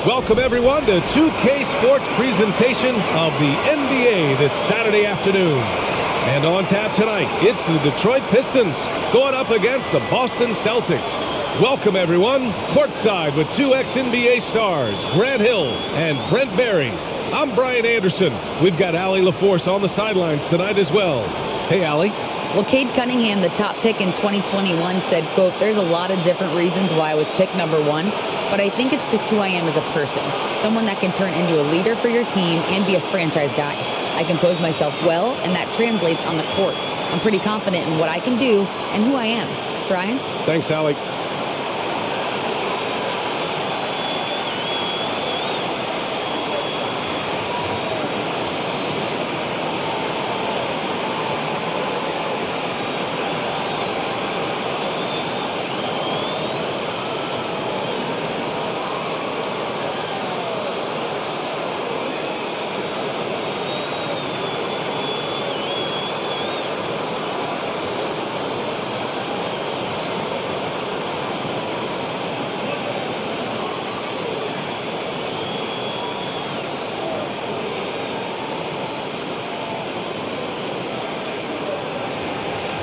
Welcome, everyone, to 2K Sports presentation of the NBA this Saturday afternoon. And on tap tonight, it's the Detroit Pistons going up against the Boston Celtics. Welcome, everyone, courtside with two ex-NBA stars, Grant Hill and Brent Barry. I'm Brian Anderson. We've got Allie LaForce on the sidelines tonight as well. Hey, Allie. Well, Cade Cunningham, the top pick in 2021, said, quote, "There's a lot of different reasons why I was picked number one, but I think it's just who I am as a person. Someone that can turn into a leader for your team and be a franchise guy. I compose myself well, and that translates on the court. I'm pretty confident in what I can do and who I am." Brian? Thanks, Allie.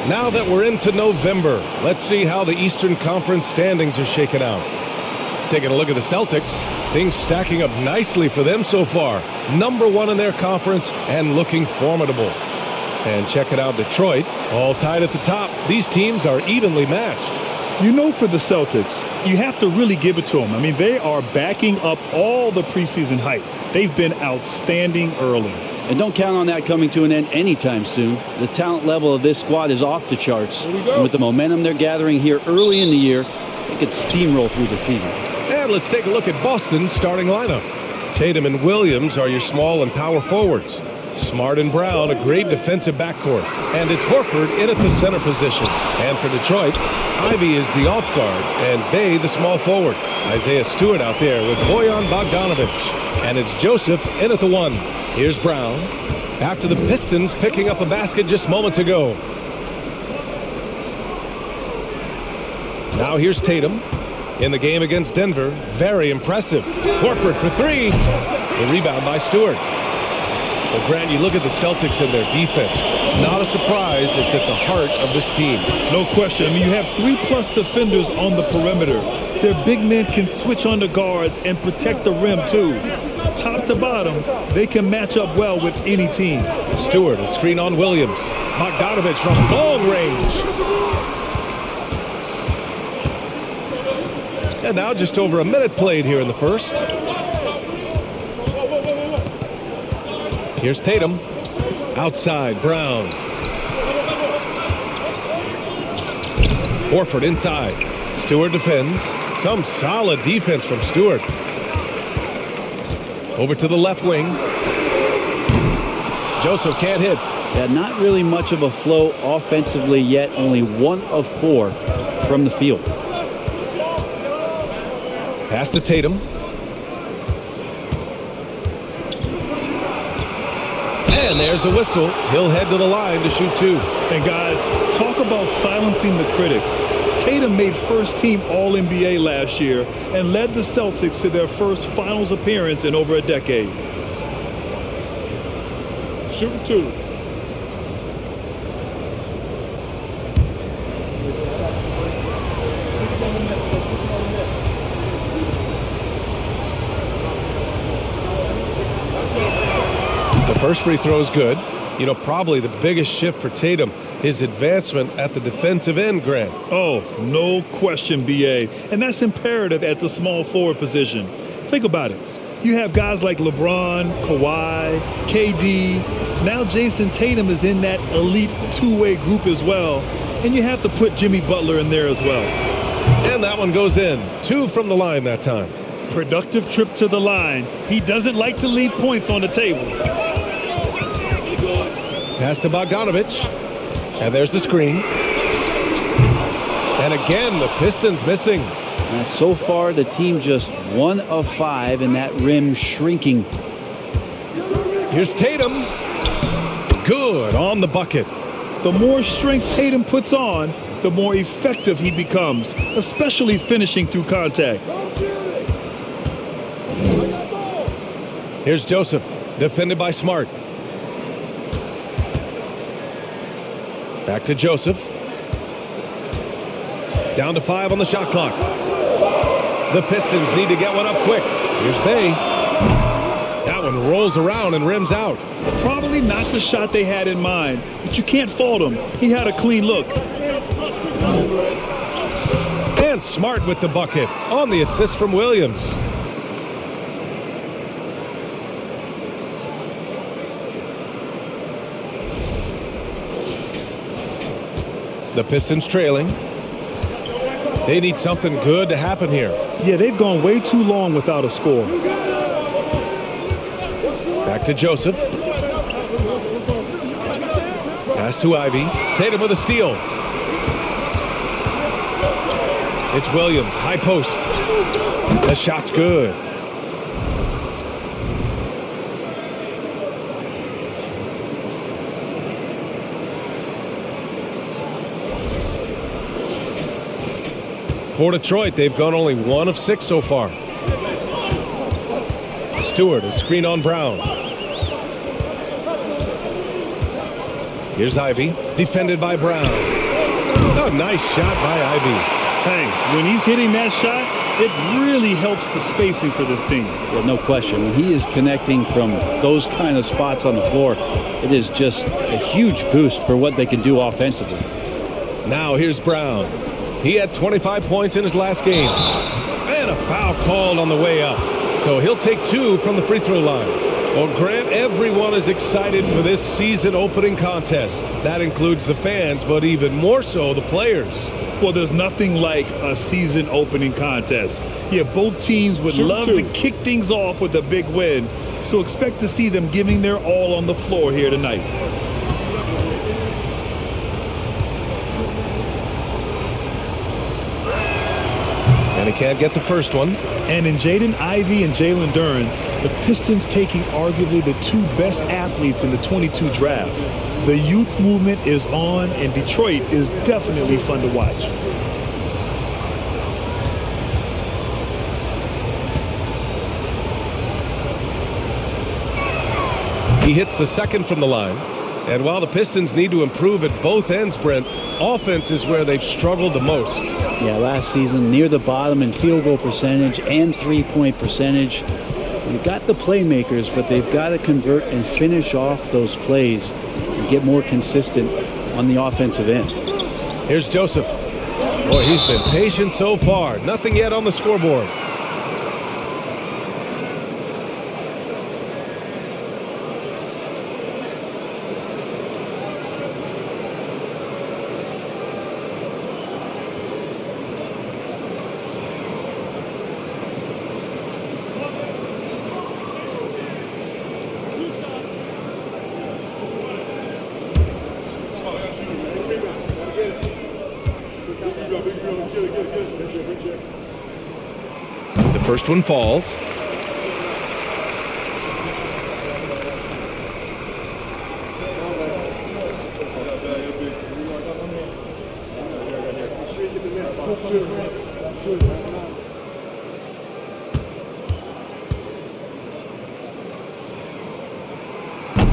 Now that we're into November, let's see how the Eastern Conference standings are shaking out. Taking a look at the Celtics, things stacking up nicely for them so far. Number one in their conference and looking formidable. And check it out, Detroit, all tied at the top. These teams are evenly matched. You know, for the Celtics, you have to really give it to them. I mean, they are backing up all the preseason hype. They've been outstanding early. And don't count on that coming to an end anytime soon. The talent level of this squad is off the charts. And with the momentum they're gathering here early in the year, they could steamroll through the season. And let's take a look at Boston's starting lineup. Tatum and Williams are your small and power forwards. Smart and Brown, a great defensive backcourt. And it's Horford in at the center position. And for Detroit, Ivy is the off guard, and Bay the small forward. Isaiah Stewart out there with Bojan Bogdanovic. And it's Joseph in at the one. Here's Brown. After the Pistons picking up a basket just moments ago. Now here's Tatum. In the game against Denver, very impressive. Horford for three. The rebound by Stewart. Well, Grant, you look at the Celtics and their defense. Not a surprise, it's at the heart of this team. No question. I mean, you have 3+ defenders on the perimeter. Their big men can switch on the guards and protect the rim, too. Top to bottom, they can match up well with any team. Stewart, a screen on Williams. Bogdanovic from long range. And now just over a minute played here in the first. Here's Tatum. Outside, Brown. Horford inside. Stewart defends. Some solid defense from Stewart. Over to the left wing. Joseph can't hit. Yeah, not really much of a flow offensively yet. Only 1 of 4 from the field. Pass to Tatum. And there's a whistle. He'll head to the line to shoot two. And guys, talk about silencing the critics. Tatum made first-team All-NBA last year and led the Celtics to their first finals appearance in over a decade. Shooting two. The first free throw is good. You know, probably the biggest shift for Tatum, his advancement at the defensive end, Grant. Oh, no question, B.A. And that's imperative at the small forward position. Think about it. You have guys like LeBron, Kawhi, KD. Now Jason Tatum is in that elite two-way group as well. And you have to put Jimmy Butler in there as well. And that one goes in. 2 from the line that time. Productive trip to the line. He doesn't like to leave points on the table. Pass to Bogdanovic. And there's the screen. And again, the Pistons missing. So far, the team just 1 of 5 in that rim shrinking. Here's Tatum. Good on the bucket. The more strength Tatum puts on, the more effective he becomes, especially finishing through contact. Here's Joseph, defended by Smart. Back to Joseph. Down to 5 on the shot clock. The Pistons need to get one up quick. Here's Bay. That one rolls around and rims out. Probably not the shot they had in mind, but you can't fault him. He had a clean look. And Smart with the bucket on the assist from Williams. The Pistons trailing. They need something good to happen here. Yeah, they've gone way too long without a score. Back to Joseph. Pass to Ivy. Tatum with a steal. It's Williams, high post. The shot's good. For Detroit, they've gone only 1 of 6 so far. Stewart, a screen on Brown. Here's Ivy, defended by Brown. A nice shot by Ivy. Hey, when he's hitting that shot, it really helps the spacing for this team. Yeah, no question. When he is connecting from those kind of spots on the floor, it is just a huge boost for what they can do offensively. Now here's Brown. He had 25 points in his last game. And a foul called on the way up. So he'll take 2 from the free throw line. Well, Grant, everyone is excited for this season opening contest. That includes the fans, but even more so the players. Well, there's nothing like a season opening contest. Yeah, both teams would love to kick things off with a big win. So expect to see them giving their all on the floor here tonight. And he can't get the first one. And in Jaden Ivey and Jalen Duren, the Pistons taking arguably the 2 best athletes in the 22 draft. The youth movement is on, and Detroit is definitely fun to watch. He hits the second from the line. And while the Pistons need to improve at both ends, Brent, offense is where they've struggled the most. Yeah, last season near the bottom in field goal percentage and three-point percentage. They've got the playmakers, but they've got to convert and finish off those plays and get more consistent on the offensive end. Here's Joseph. Boy, he's been patient so far. Nothing yet on the scoreboard. The first one falls.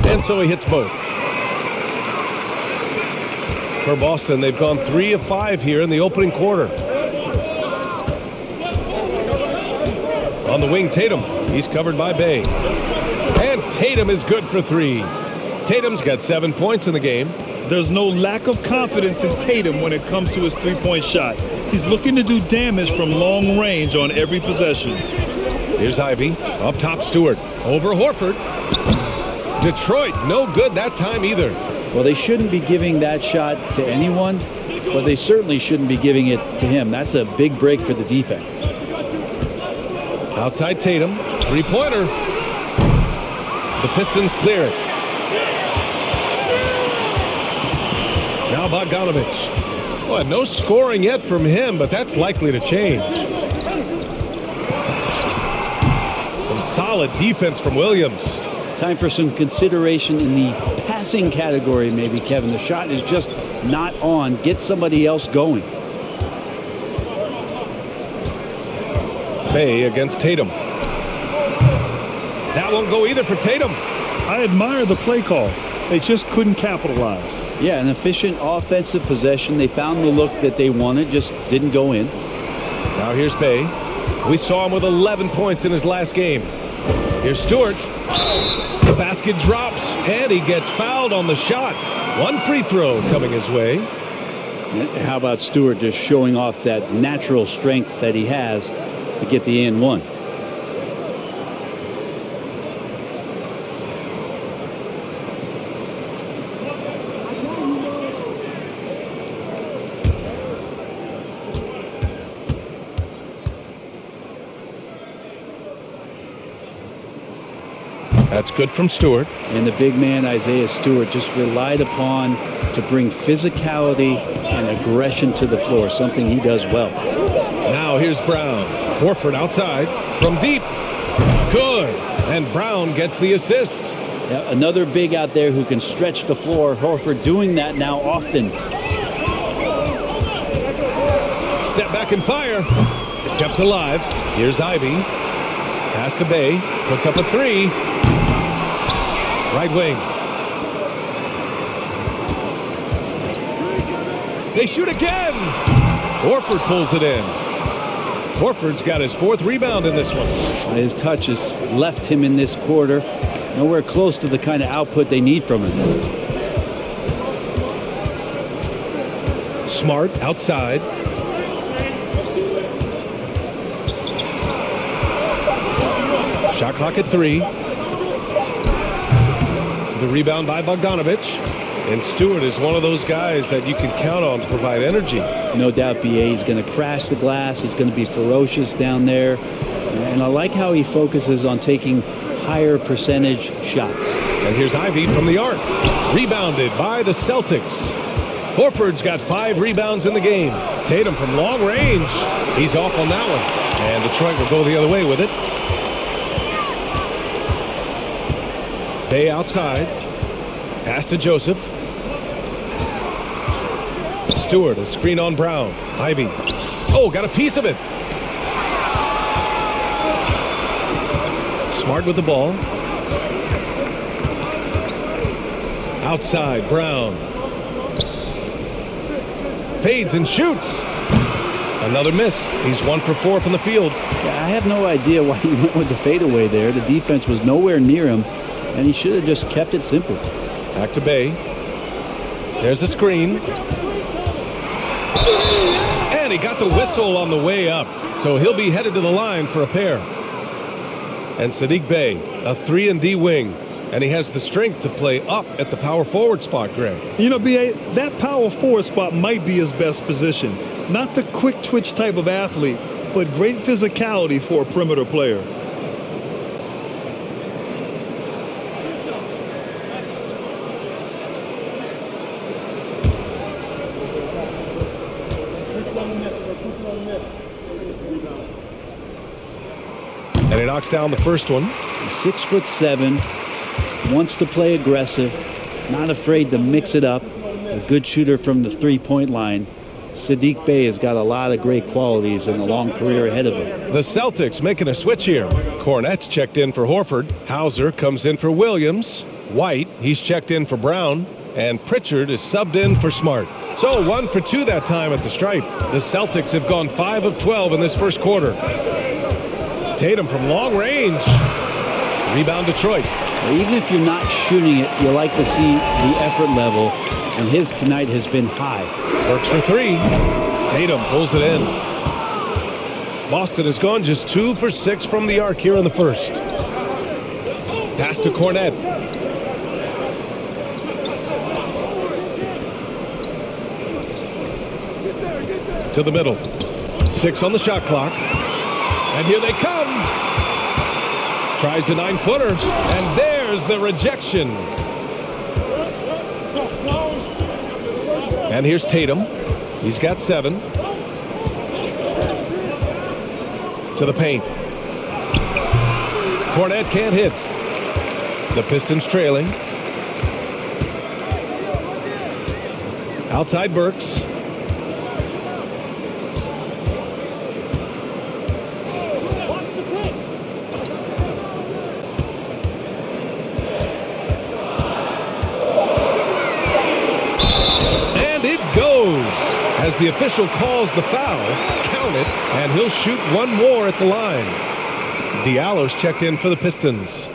And so he hits both. For Boston, they've gone 3 of 5 here in the opening quarter. On the wing, Tatum. He's covered by Bay. And Tatum is good for 3. Tatum's got 7 points in the game. There's no lack of confidence in Tatum when it comes to his three-point shot. He's looking to do damage from long range on every possession. Here's Ivy. Up top, Stewart. Over Horford. Detroit, no good that time either. Well, they shouldn't be giving that shot to anyone, but they certainly shouldn't be giving it to him. That's a big break for the defense. Outside Tatum. Three-pointer. The Pistons clear it. Now Bogdanovich. Well, no scoring yet from him, but that's likely to change. Some solid defense from Williams. Time for some consideration in the passing category, maybe, Kevin. The shot is just not on. Get somebody else going. Bay against Tatum. That won't go either for Tatum. I admire the play call. They just couldn't capitalize. Yeah, an efficient offensive possession. They found the look that they wanted, just didn't go in. Now here's Bay. We saw him with 11 points in his last game. Here's Stewart. The basket drops, and he gets fouled on the shot. One free throw coming his way. How about Stewart just showing off that natural strength that he has to get the and one? That's good from Stewart. And the big man, Isaiah Stewart, just relied upon to bring physicality and aggression to the floor, something he does well. Now here's Brown. Horford outside from deep. Good. And Brown gets the assist. Yeah, another big out there who can stretch the floor. Horford doing that now often. Step back and fire. Kept alive. Here's Ivy. Pass to Bay. Puts up a three. Right wing. They shoot again. Horford pulls it in. Horford's got his 4th rebound in this one. His touches left him in this quarter. Nowhere close to the kind of output they need from him. Smart outside. Shot clock at 3. The rebound by Bogdanovich. And Stewart is one of those guys that you can count on to provide energy. No doubt BA is going to crash the glass. He's going to be ferocious down there. And I like how he focuses on taking higher percentage shots. And here's Ivy from the arc. Rebounded by the Celtics. Horford's got 5 rebounds in the game. Tatum from long range. He's off on that one. And Detroit will go the other way with it. Bay outside. Pass to Joseph. Stewart, a screen on Brown. Ivy. Oh, got a piece of it. Smart with the ball. Outside, Brown. Fades and shoots. Another miss. He's 1 for 4 from the field. I have no idea why he went with the fadeaway there. The defense was nowhere near him, and he should have just kept it simple. Back to Bay. There's a screen. And he got the whistle on the way up. So he'll be headed to the line for a pair. And Saddiq Bey, a 3-and-D wing. And he has the strength to play up at the power forward spot, Greg. You know, B.A., that power forward spot might be his best position. Not the quick twitch type of athlete, but great physicality for a perimeter player. And he knocks down the first one. 6'7", wants to play aggressive, not afraid to mix it up. A good shooter from the three-point line. Saddiq Bey has got a lot of great qualities and a long career ahead of him. The Celtics making a switch here. Cornette's checked in for Horford. Hauser comes in for Williams. White, he's checked in for Brown. And Pritchard is subbed in for Smart. So 1 for 2 that time at the stripe. The Celtics have gone 5 of 12 in this first quarter. Tatum from long range. Rebound Detroit. Even if you're not shooting it, you like to see the effort level, and his tonight has been high. Works for 3. Tatum pulls it in. Boston has gone just 2 for 6 from the arc here in the first. Pass to Cornette. To the middle. 6 on the shot clock. And here they come. Tries the 9-footer. And there's the rejection. And here's Tatum. He's got 7. To the paint. Cornette can't hit. The Pistons trailing. Outside Burks. as the official calls the foul. Count it, and he'll shoot one more at the line. Diallo's checked in for the Pistons.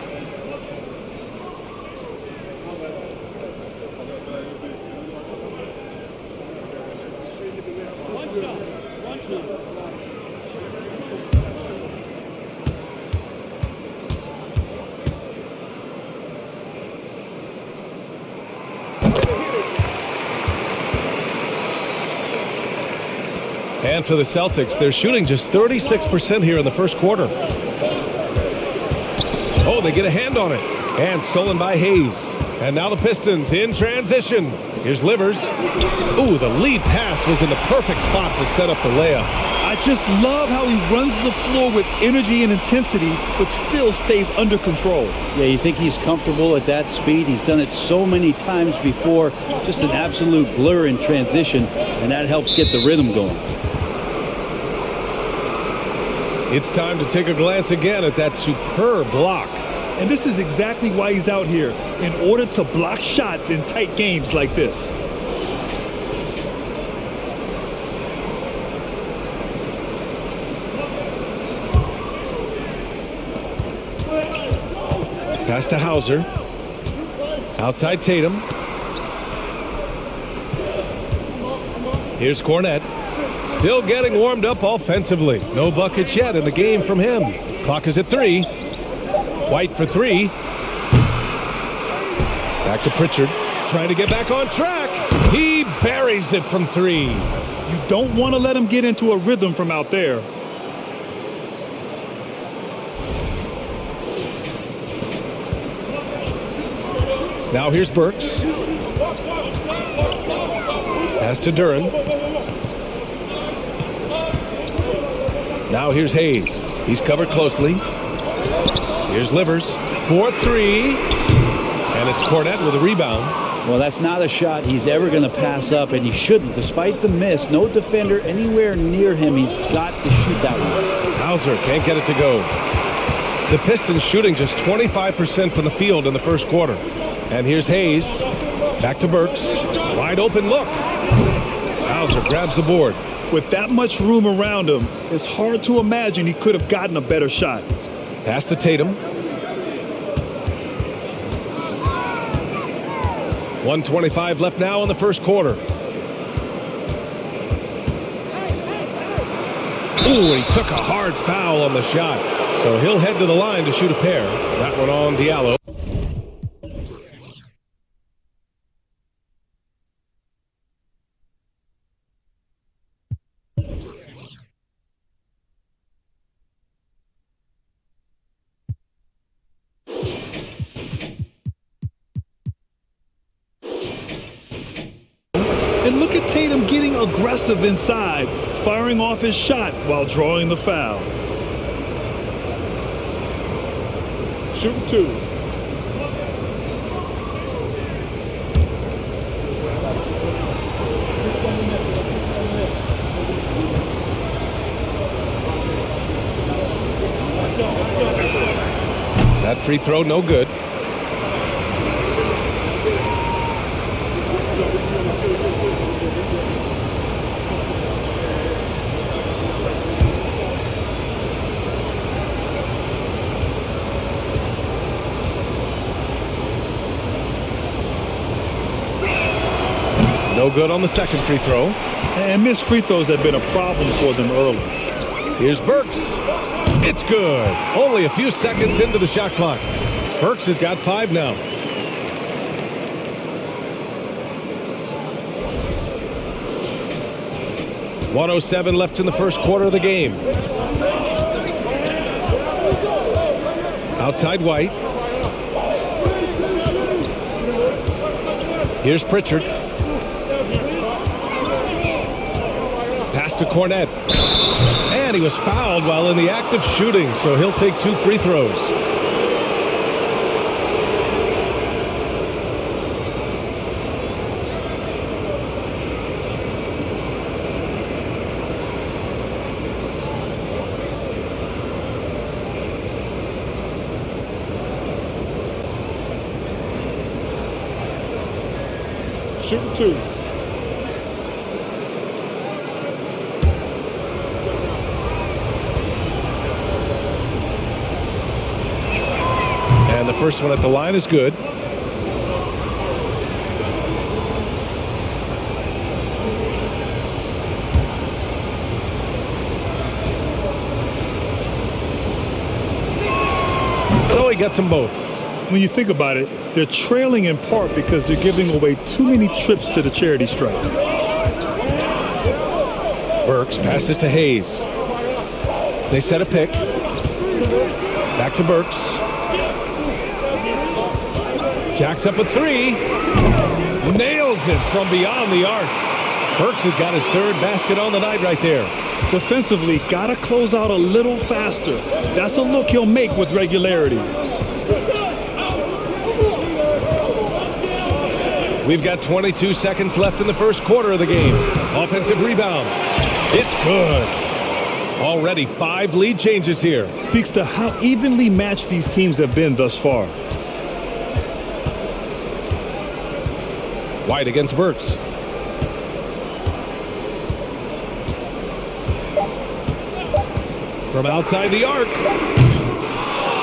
And for the Celtics, they're shooting just 36% here in the first quarter. Oh, they get a hand on it. And stolen by Hayes. And now the Pistons in transition. Here's Livers. Ooh, the lead pass was in the perfect spot to set up the layup. I just love how he runs the floor with energy and intensity, but still stays under control. Yeah, you think he's comfortable at that speed. He's done it so many times before. Just an absolute blur in transition, and that helps get the rhythm going. It's time to take a glance again at that superb block. And this is exactly why he's out here, in order to block shots in tight games like this. Pass to Hauser. Outside Tatum. Here's Cornette. Still getting warmed up offensively. No buckets yet in the game from him. Clock is at 3. White for 3. Back to Pritchard. Trying to get back on track. He buries it from 3. You don't want to let him get into a rhythm from out there. Now here's Burks. Pass to Duran. Now here's Hayes. He's covered closely. Here's Livers. 4-3. And it's Cornette with a rebound. Well, that's not a shot he's ever going to pass up, and he shouldn't. Despite the miss, no defender anywhere near him. He's got to shoot that one. Hauser can't get it to go. The Pistons shooting just 25% from the field in the first quarter. And here's Hayes. Back to Burks. Wide open look. Hauser grabs the board. With that much room around him, it's hard to imagine he could have gotten a better shot. Pass to Tatum. 1:25 left now in the first quarter. Ooh, he took a hard foul on the shot. So he'll head to the line to shoot a pair. That one on Diallo. And look at Tatum getting aggressive inside, firing off his shot while drawing the foul. Shooting 2. That free throw no good. No good on the second free throw. And missed free throws have been a problem for them early. Here's Burks. It's good. Only a few seconds into the shot clock. Burks has got 5 now. .107 left in the first quarter of the game. Outside White. Here's Pritchard. Pass to Cornette. And he was fouled while in the act of shooting, so he'll take 2 free throws. Shooting 2. And the first one at the line is good. So he gets them both. When you think about it, they're trailing in part because they're giving away too many trips to the charity stripe. Burks passes to Hayes. They set a pick. Back to Burks. Jacks up a three. Nails it from beyond the arc. Burks has got his third basket on the night right there. Defensively, got to close out a little faster. That's a look he'll make with regularity. We've got 22 seconds left in the first quarter of the game. Offensive rebound. It's good. Already 5 lead changes here. Speaks to how evenly matched these teams have been thus far. White against Burks. From outside the arc.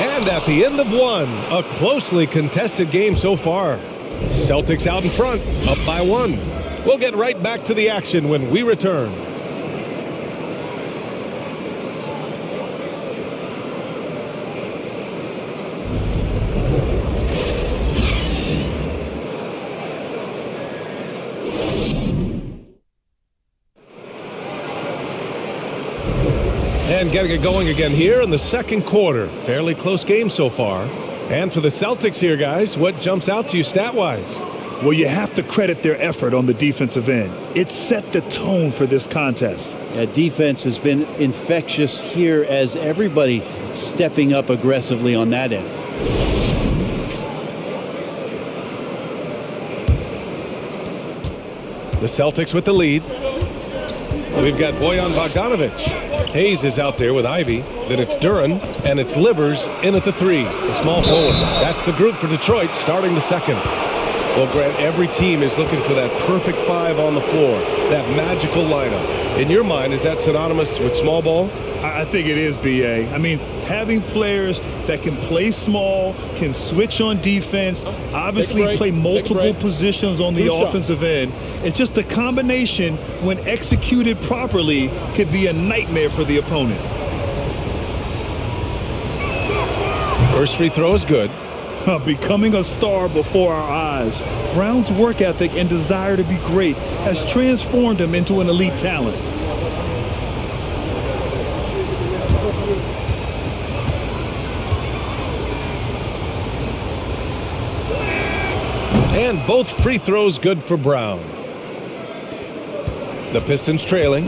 And at the end of one, a closely contested game so far. Celtics out in front, up by 1. We'll get right back to the action when we return. And getting it going again here in the second quarter. Fairly close game so far. And for the Celtics here, guys, what jumps out to you stat-wise? Well, you have to credit their effort on the defensive end. It set the tone for this contest. Yeah, defense has been infectious here as everybody stepping up aggressively on that end. The Celtics with the lead. We've got Bojan Bogdanovic. Hayes is out there with Ivy. Then it's Duran, and it's Livers in at the 3. The small forward. That's the group for Detroit starting the second. Well, Grant, every team is looking for that perfect 5 on the floor, that magical lineup. In your mind, is that synonymous with small ball? I think it is, B.A. I mean, having players that can play small, can switch on defense, obviously play multiple positions on the offensive end. It's just a combination, when executed properly, could be a nightmare for the opponent. First free throw is good. Becoming a star before our eyes. Brown's work ethic and desire to be great has transformed him into an elite talent. And both free throws good for Brown. The Pistons trailing.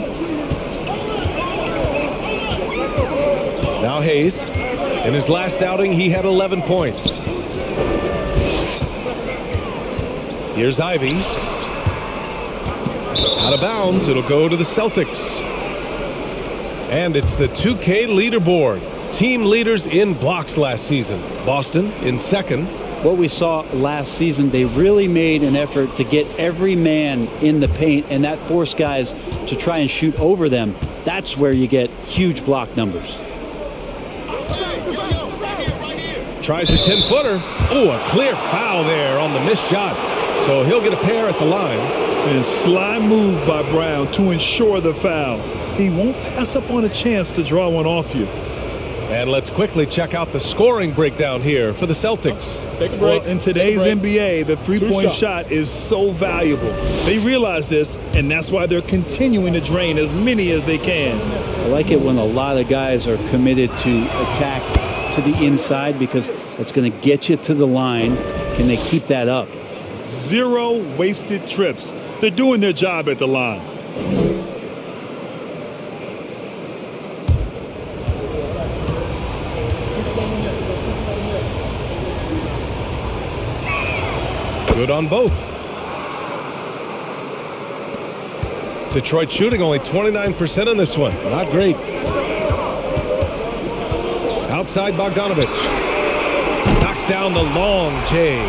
Now Hayes. In his last outing, he had 11 points. Here's Ivy. Out of bounds. It'll go to the Celtics. And it's the 2K leaderboard. Team leaders in blocks last season. Boston in second. What we saw last season, they really made an effort to get every man in the paint, and that forced guys to try and shoot over them. That's where you get huge block numbers. Tries a 10-footer. Oh, a clear foul there on the missed shot. So he'll get a pair at the line. And sly move by Brown to ensure the foul. He won't pass up on a chance to draw one off you. And let's quickly check out the scoring breakdown here for the Celtics. Take a break. Well, in today's NBA, the three-point shot is so valuable. They realize this, and that's why they're continuing to drain as many as they can. I like it when a lot of guys are committed to attack to the inside, because that's going to get you to the line. Can they keep that up? 0 wasted trips. They're doing their job at the line. Good on both. Detroit shooting only 29% in this one. Not great. Outside Bogdanovic. Knocks down the long J.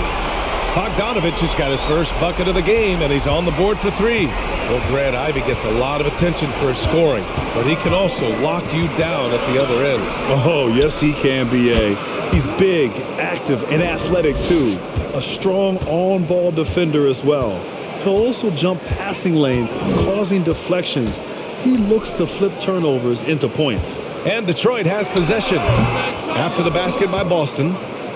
Bogdanovich has got his first bucket of the game, and he's on the board for three. Well, Grant, Ivy gets a lot of attention for his scoring, but he can also lock you down at the other end. Oh, yes, he can, B.A. He's big, active, and athletic, too. A strong on-ball defender as well. He'll also jump passing lanes, causing deflections. He looks to flip turnovers into points. And Detroit has possession after the basket by Boston.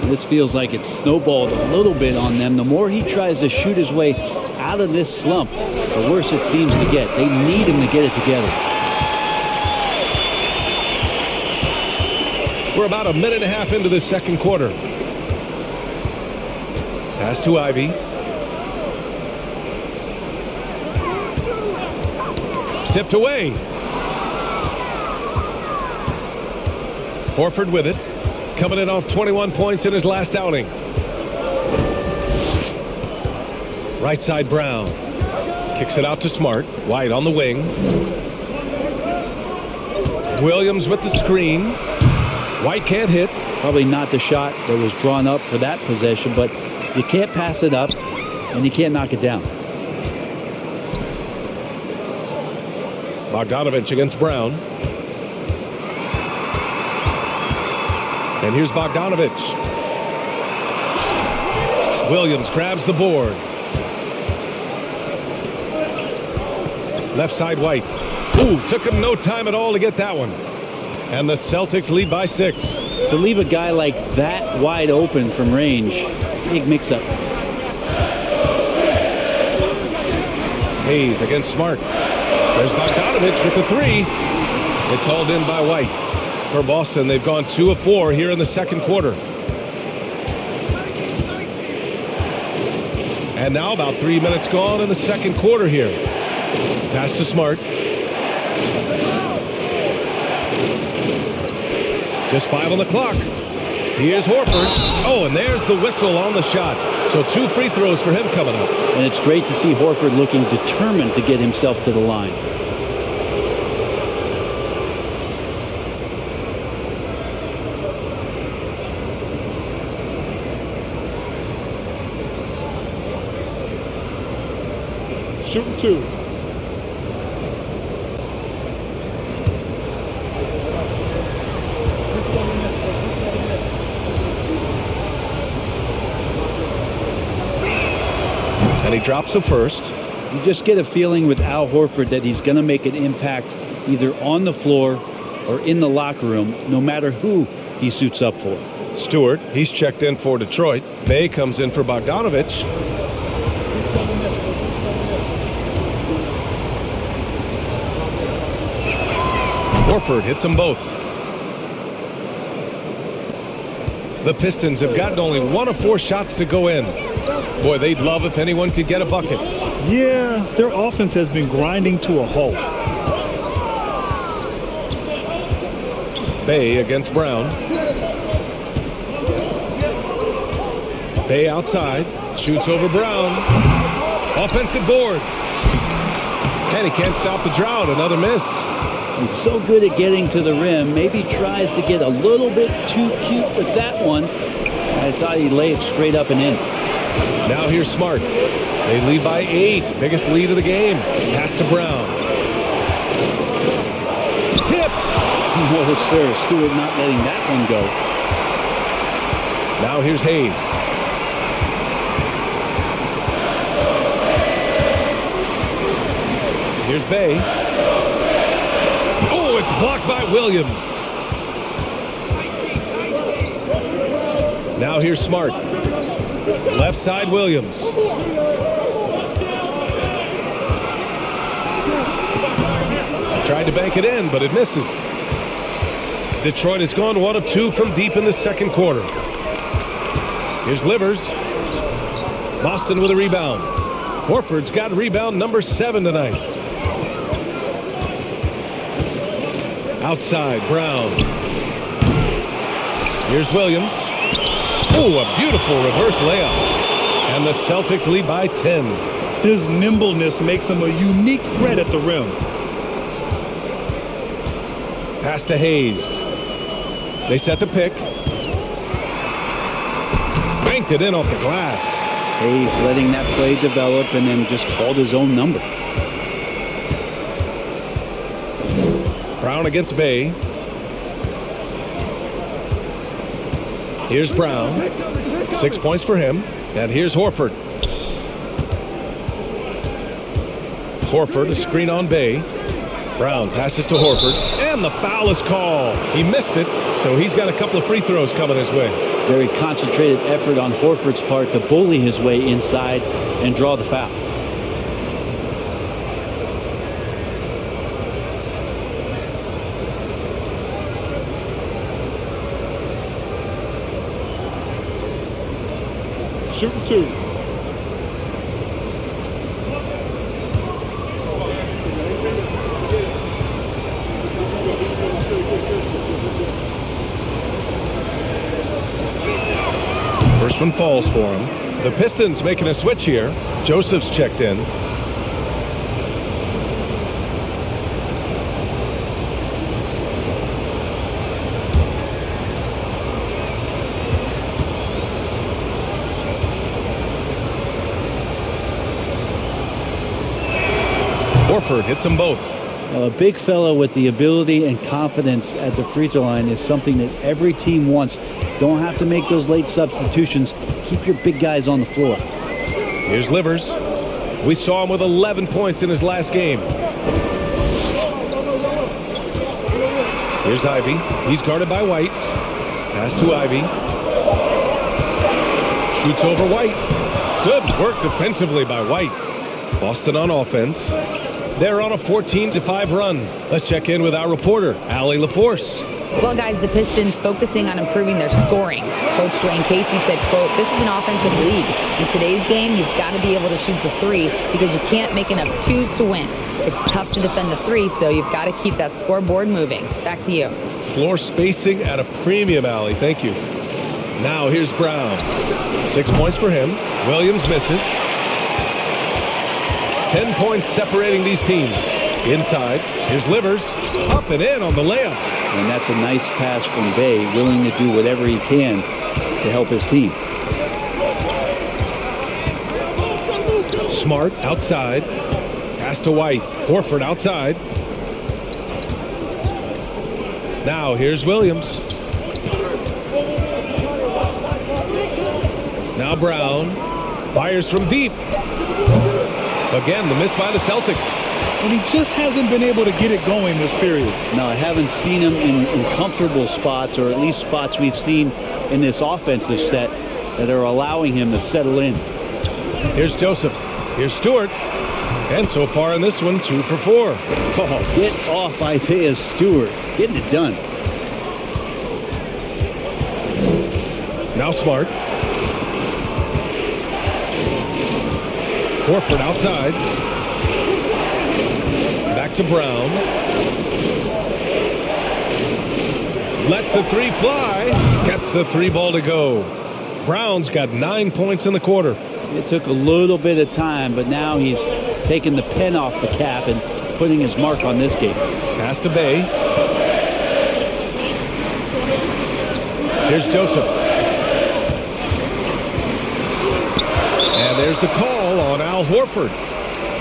This feels like it's snowballed a little bit on them. The more he tries to shoot his way out of this slump, the worse it seems to get. They need him to get it together. We're about a minute and a half into this second quarter. Pass to Ivy. Tipped away. Horford with it. Coming in off 21 points in his last outing. Right side Brown. Kicks it out to Smart. White on the wing. Williams with the screen. White can't hit. Probably not the shot that was drawn up for that possession, but you can't pass it up and you can't knock it down. Bogdanovich against Brown. And here's Bogdanovich. Williams grabs the board. Left side White. Ooh, took him no time at all to get that one. And the Celtics lead by 6. To leave a guy like that wide open from range, big mix-up. Hayes against Smart. There's Bogdanovich with the three. It's hauled in by White. For Boston, they've gone 2 of 4 here in the second quarter. And now about 3 minutes gone in the second quarter here. Pass to Smart. Just 5 on the clock. Here's Horford. Oh, and there's the whistle on the shot. So 2 free throws for him coming up. And it's great to see Horford looking determined to get himself to the line. Shooting 2. And he drops the first. You just get a feeling with Al Horford that he's going to make an impact either on the floor or in the locker room, no matter who he suits up for. Stewart, he's checked in for Detroit. Bay comes in for Bogdanovich. Horford hits them both. The Pistons have gotten only 1 of 4 shots to go in. Boy, they'd love if anyone could get a bucket. Yeah, their offense has been grinding to a halt. Bay against Brown. Bay outside. Shoots over Brown. Offensive board. And he can't stop the drought. Another miss. He's so good at getting to the rim. Maybe tries to get a little bit too cute with that one. I thought he'd lay it straight up and in. Now here's Smart. They lead by 8. Biggest lead of the game. Pass to Brown. Tipped. No, sir. Stewart not letting that one go. Now here's Hayes. Here's Bay. Oh, it's blocked by Williams. Now here's Smart. Left side Williams. Tried to bank it in, but it misses. Detroit has gone 1 of 2 from deep in the second quarter. Here's Livers. Boston with a rebound. Horford's got rebound number 7 tonight. Outside, Brown. Here's Williams. Oh, a beautiful reverse layup. And the Celtics lead by 10. His nimbleness makes him a unique threat at the rim. Pass to Hayes. They set the pick. Banked it in off the glass. Hayes letting that play develop and then just called his own number. Brown against Bay. Here's Brown. 6 points for him. And here's Horford. Horford, a screen on Bay. Brown passes to Horford. And the foul is called. He missed it, so he's got a couple of free throws coming his way. Very concentrated effort on Horford's part to bully his way inside and draw the foul. Shooting two. First one falls for him. The Pistons making a switch here. Joseph's checked in. Horford hits them both. A big fellow with the ability and confidence at the free throw line is something that every team wants. Don't have to make those late substitutions. Keep your big guys on the floor. Here's Livers. We saw him with 11 points in his last game. Here's Ivy. He's guarded by White. Pass to Ivy. Shoots over White. Good work defensively by White. Boston on offense. They're on a 14-5 run. Let's check in with our reporter, Allie LaForce. Well, guys, the Pistons focusing on improving their scoring. Coach Dwayne Casey said, quote, "This is an offensive league. In today's game, you've got to be able to shoot the three because you can't make enough twos to win. It's tough to defend the three, so you've got to keep that scoreboard moving." Back to you. Floor spacing at a premium, Allie. Thank you. Now here's Brown. 6 points for him. Williams misses. 10 points separating these teams. Inside, here's Livers. Up and in on the layup. And that's a nice pass from Bay, willing to do whatever he can to help his team. Smart outside. Pass to White. Horford outside. Now here's Williams. Now Brown. Fires from deep. Again, the miss by the Celtics. And he just hasn't been able to get it going this period. No, I haven't seen him in comfortable spots, or at least spots we've seen in this offensive set that are allowing him to settle in. Here's Joseph. Here's Stewart. And so far in this one, 2 for 4. Oh, get off Isaiah Stewart. Getting it done. Now Smart. Horford outside. Back to Brown. Lets the three fly. Gets the three ball to go. Brown's got 9 points in the quarter. It took a little bit of time, but now he's taking the pen off the cap and putting his mark on this game. Pass to Bay. Here's Joseph. And there's the call on Al Horford.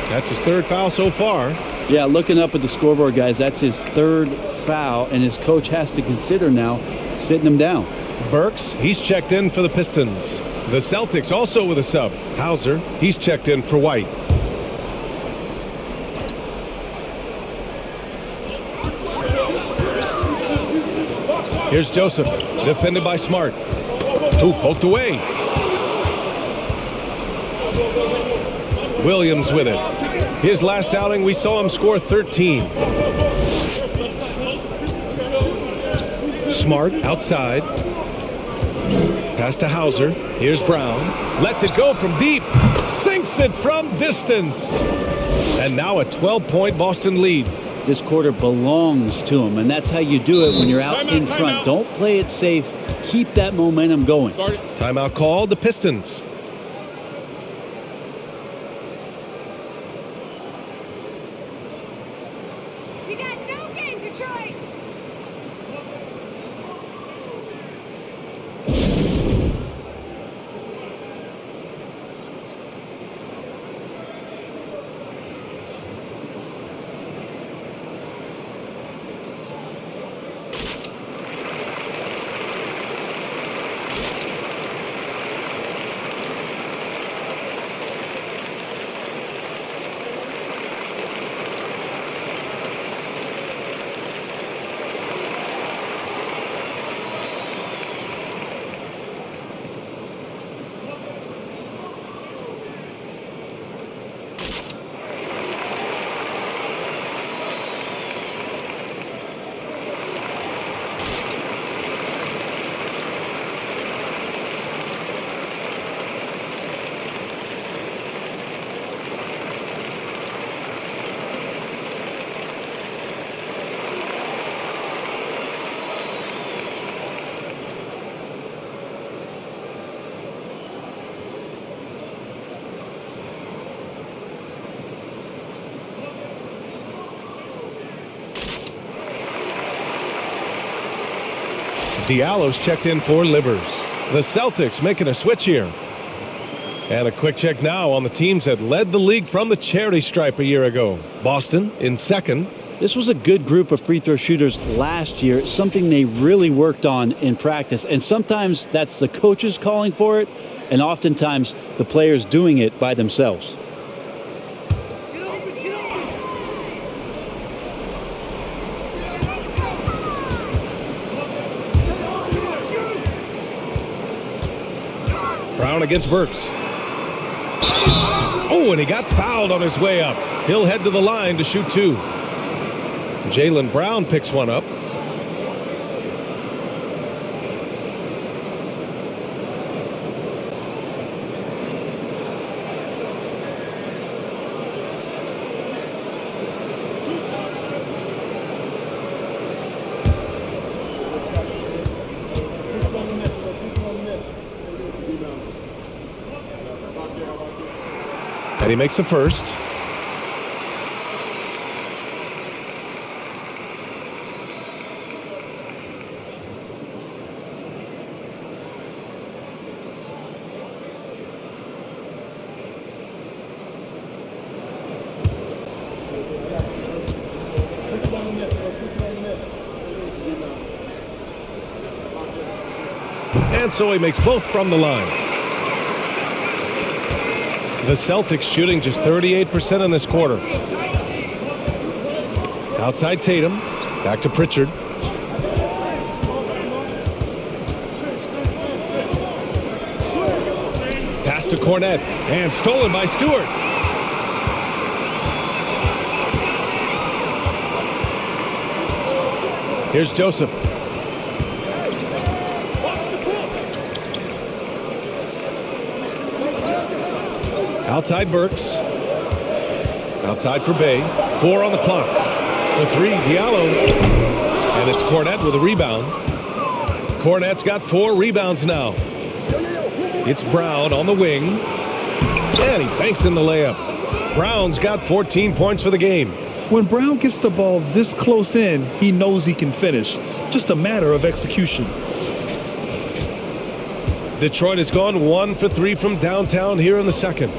That's his third foul so far. Yeah, looking up at the scoreboard, guys, that's his third foul, and his coach has to consider now sitting him down. Burks, he's checked in for the Pistons. The Celtics also with a sub. Hauser, he's checked in for White. Here's Joseph, defended by Smart. Ooh, poked away. Williams with it. His last outing, we saw him score 13. Smart outside. Pass to Hauser. Here's Brown. Lets it go from deep. Sinks it from distance. And now a 12-point Boston lead. This quarter belongs to him, and that's how you do it when you're out in front. Don't play it safe. Keep that momentum going. Timeout called, the Pistons. You got no game, Detroit. Diallo's checked in for Livers. The Celtics making a switch here. And a quick check now on the teams that led the league from the charity stripe a year ago. Boston in second. This was a good group of free throw shooters last year, something they really worked on in practice. And sometimes that's the coaches calling for it, and oftentimes the players doing it by themselves. Brown against Burks. Oh, and he got fouled on his way up. He'll head to the line to shoot two. Jaylen Brown picks one up. And he makes the first. And so he makes both from the line. The Celtics shooting just 38% in this quarter. Outside Tatum. Back to Pritchard. Pass to Cornette. And stolen by Stewart. Here's Joseph. Outside Burks. Outside for Bay. 4 on the clock. The three, Diallo. And it's Cornette with a rebound. Cornette's got 4 rebounds now. It's Brown on the wing. And he banks in the layup. Brown's got 14 points for the game. When Brown gets the ball this close in, he knows he can finish. Just a matter of execution. Detroit has gone 1 for 3 from downtown here in the second.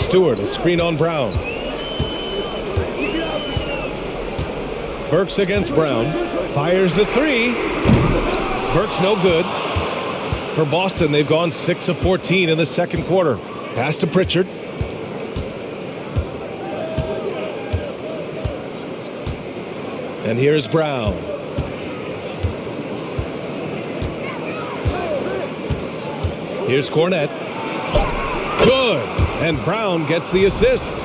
Stewart, a screen on Brown. Burks against Brown. Fires the 3. Burks no good. For Boston, they've gone 6 of 14 in the second quarter. Pass to Pritchard. And here's Brown. Here's Cornette. Good. And Brown gets the assist.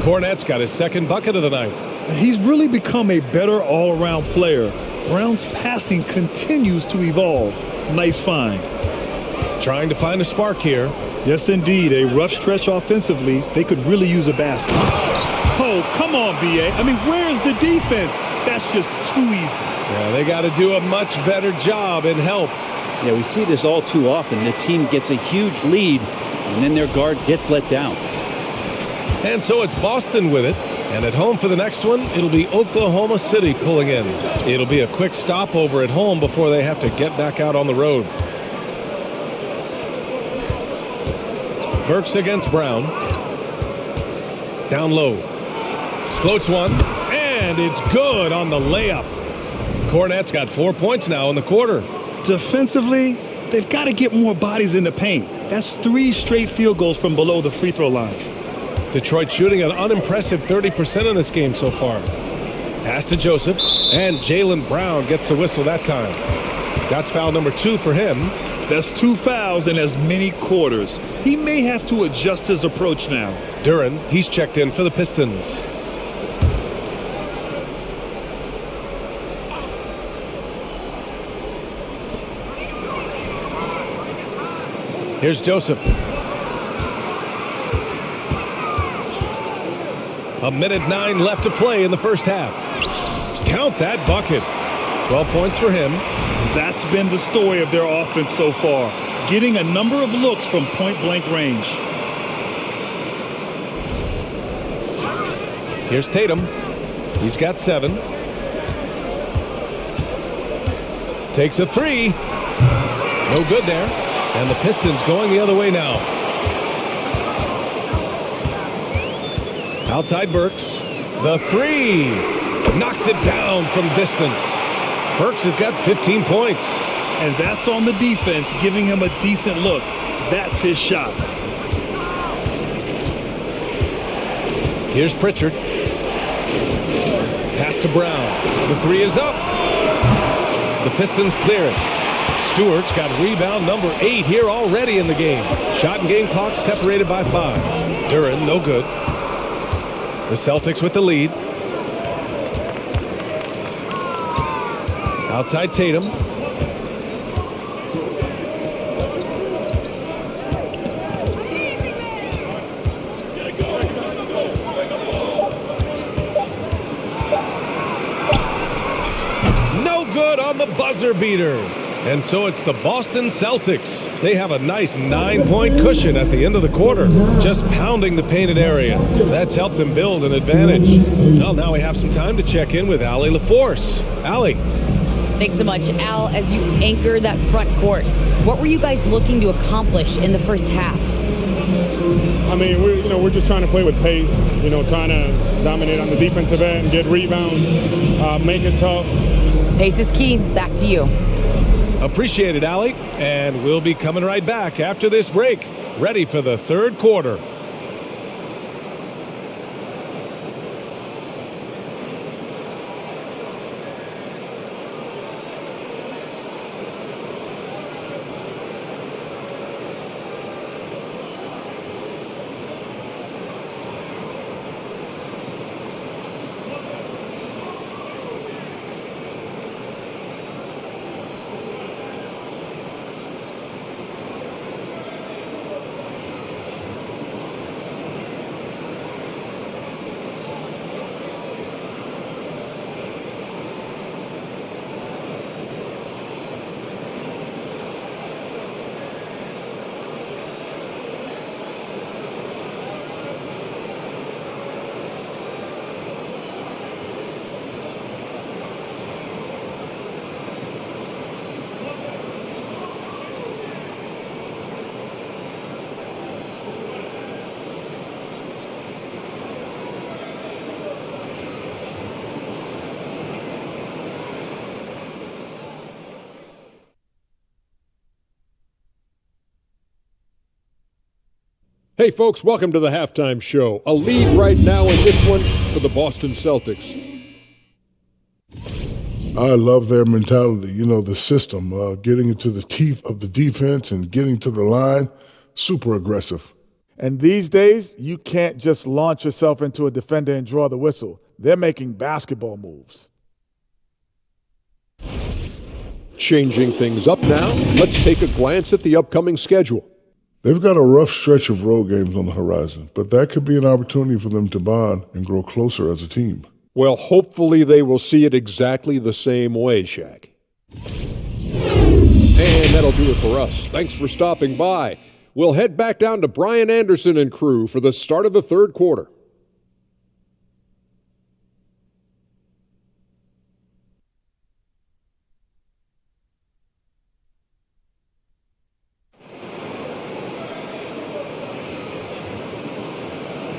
Cornette's got his second bucket of the night. He's really become a better all-around player. Brown's passing continues to evolve. Nice find. Trying to find a spark here. Yes, indeed. A rough stretch offensively. They could really use a basket. Oh, come on, B.A. I mean, where's the defense? That's just too easy. Yeah, they got to do a much better job in help. Yeah, we see this all too often. The team gets a huge lead, and then their guard gets let down. And so it's Boston with it. And at home for the next one, it'll be Oklahoma City pulling in. It'll be a quick stopover at home before they have to get back out on the road. Burks against Brown. Down low. Floats one. And it's good on the layup. Cornette's got 4 points now in the quarter. Defensively, they've got to get more bodies in the paint. That's 3 straight field goals from below the free throw line. Detroit shooting an unimpressive 30% in this game so far. Pass to Joseph. And Jaylen Brown gets the whistle that time. That's foul number 2 for him. That's 2 fouls in as many quarters. He may have to adjust his approach now. Duren, he's checked in for the Pistons. Here's Joseph. A minute 9 left to play in the first half. Count that bucket. 12 points for him. That's been the story of their offense so far. Getting a number of looks from point-blank range. Here's Tatum. He's got 7. Takes a three. No good there. And the Pistons going the other way now. Outside Burks. The three. Knocks it down from distance. Burks has got 15 points. And that's on the defense, giving him a decent look. That's his shot. Here's Pritchard. Pass to Brown. The three is up. The Pistons clear it. Stewart's got rebound number 8 here already in the game. Shot and game clock separated by 5. Duren, no good. The Celtics with the lead. Outside Tatum. Good on the buzzer beater. And so it's the Boston Celtics. They have a nice 9-point cushion at the end of the quarter, just pounding the painted area. That's helped them build an advantage. Well, now we have some time to check in with Allie LaForce. Allie. Thanks so much, Al. As you anchor that front court, what were you guys looking to accomplish in the first half? I mean, we're just trying to play with pace, trying to dominate on the defensive end, get rebounds, make it tough. Pace is key. Back to you. Appreciate it, Allie. And we'll be coming right back after this break, ready for the third quarter. Hey folks, welcome to the halftime show. A lead right now in this one for the Boston Celtics. I love their mentality, the system, getting into the teeth of the defense and getting to the line, super aggressive. And these days, you can't just launch yourself into a defender and draw the whistle. They're making basketball moves. Changing things up now, let's take a glance at the upcoming schedule. They've got a rough stretch of road games on the horizon, but that could be an opportunity for them to bond and grow closer as a team. Well, hopefully they will see it exactly the same way, Shaq. And that'll do it for us. Thanks for stopping by. We'll head back down to Brian Anderson and crew for the start of the third quarter.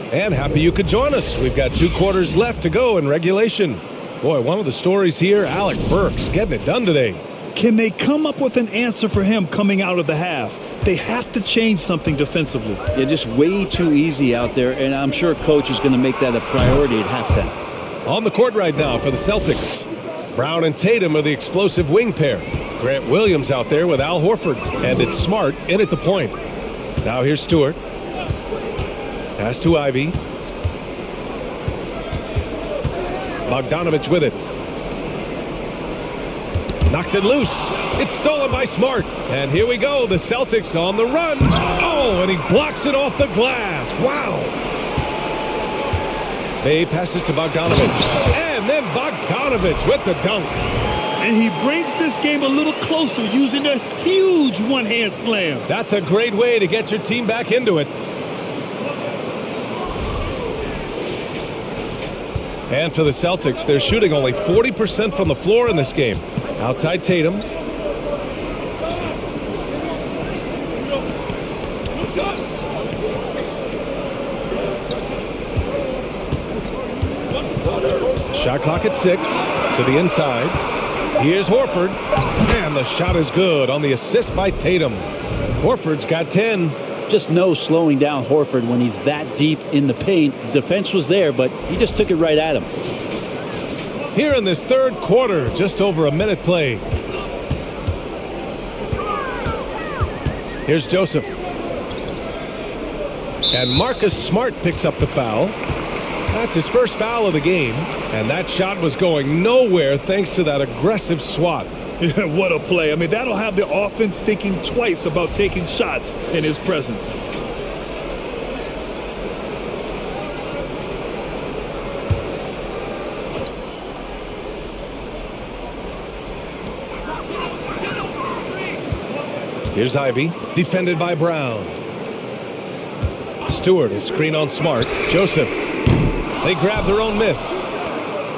And happy you could join us. We've got 2 quarters left to go in regulation. Boy, one of the stories here, Alec Burks getting it done today. Can they come up with an answer for him coming out of the half? They have to change something defensively. Yeah, just way too easy out there, and I'm sure coach is going to make that a priority at halftime. On the court right now for the Celtics. Brown and Tatum are the explosive wing pair. Grant Williams out there with Al Horford. And it's Smart in at the point. Now here's Stewart. Pass to Ivy. Bogdanovich with it. Knocks it loose. It's stolen by Smart. And here we go. The Celtics on the run. Oh, and he blocks it off the glass. Wow. Bay passes to Bogdanovich. And then Bogdanovich with the dunk. And he brings this game a little closer using a huge one-hand slam. That's a great way to get your team back into it. And for the Celtics, they're shooting only 40% from the floor in this game. Outside Tatum. Shot clock at 6 to the inside. Here's Horford, and the shot is good on the assist by Tatum. Horford's got 10. Just no slowing down Horford when he's that deep in the paint. The defense was there, but he just took it right at him. Here in this third quarter, just over a minute played. Here's Joseph. And Marcus Smart picks up the foul. That's his first foul of the game. And that shot was going nowhere thanks to that aggressive swat. Yeah, what a play. I mean, that'll have the offense thinking twice about taking shots in his presence. Here's Ivy, defended by Brown. Stewart is screen on Smart. Joseph. They grab their own miss.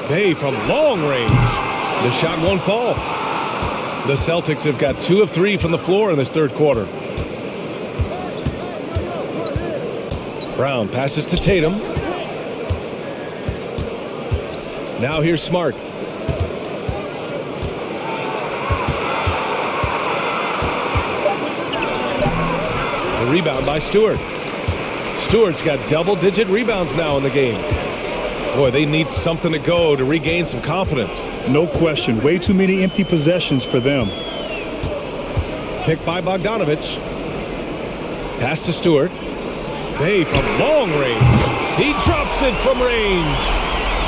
Bay from long range. The shot won't fall. The Celtics have got 2 of 3 from the floor in this third quarter. Brown passes to Tatum. Now here's Smart. The rebound by Stewart. Stewart's got double-digit rebounds now in the game. Boy, they need something to go to regain some confidence. No question. Way too many empty possessions for them. Picked by Bogdanovich. Pass to Stewart. Bay from long range. He drops it from range.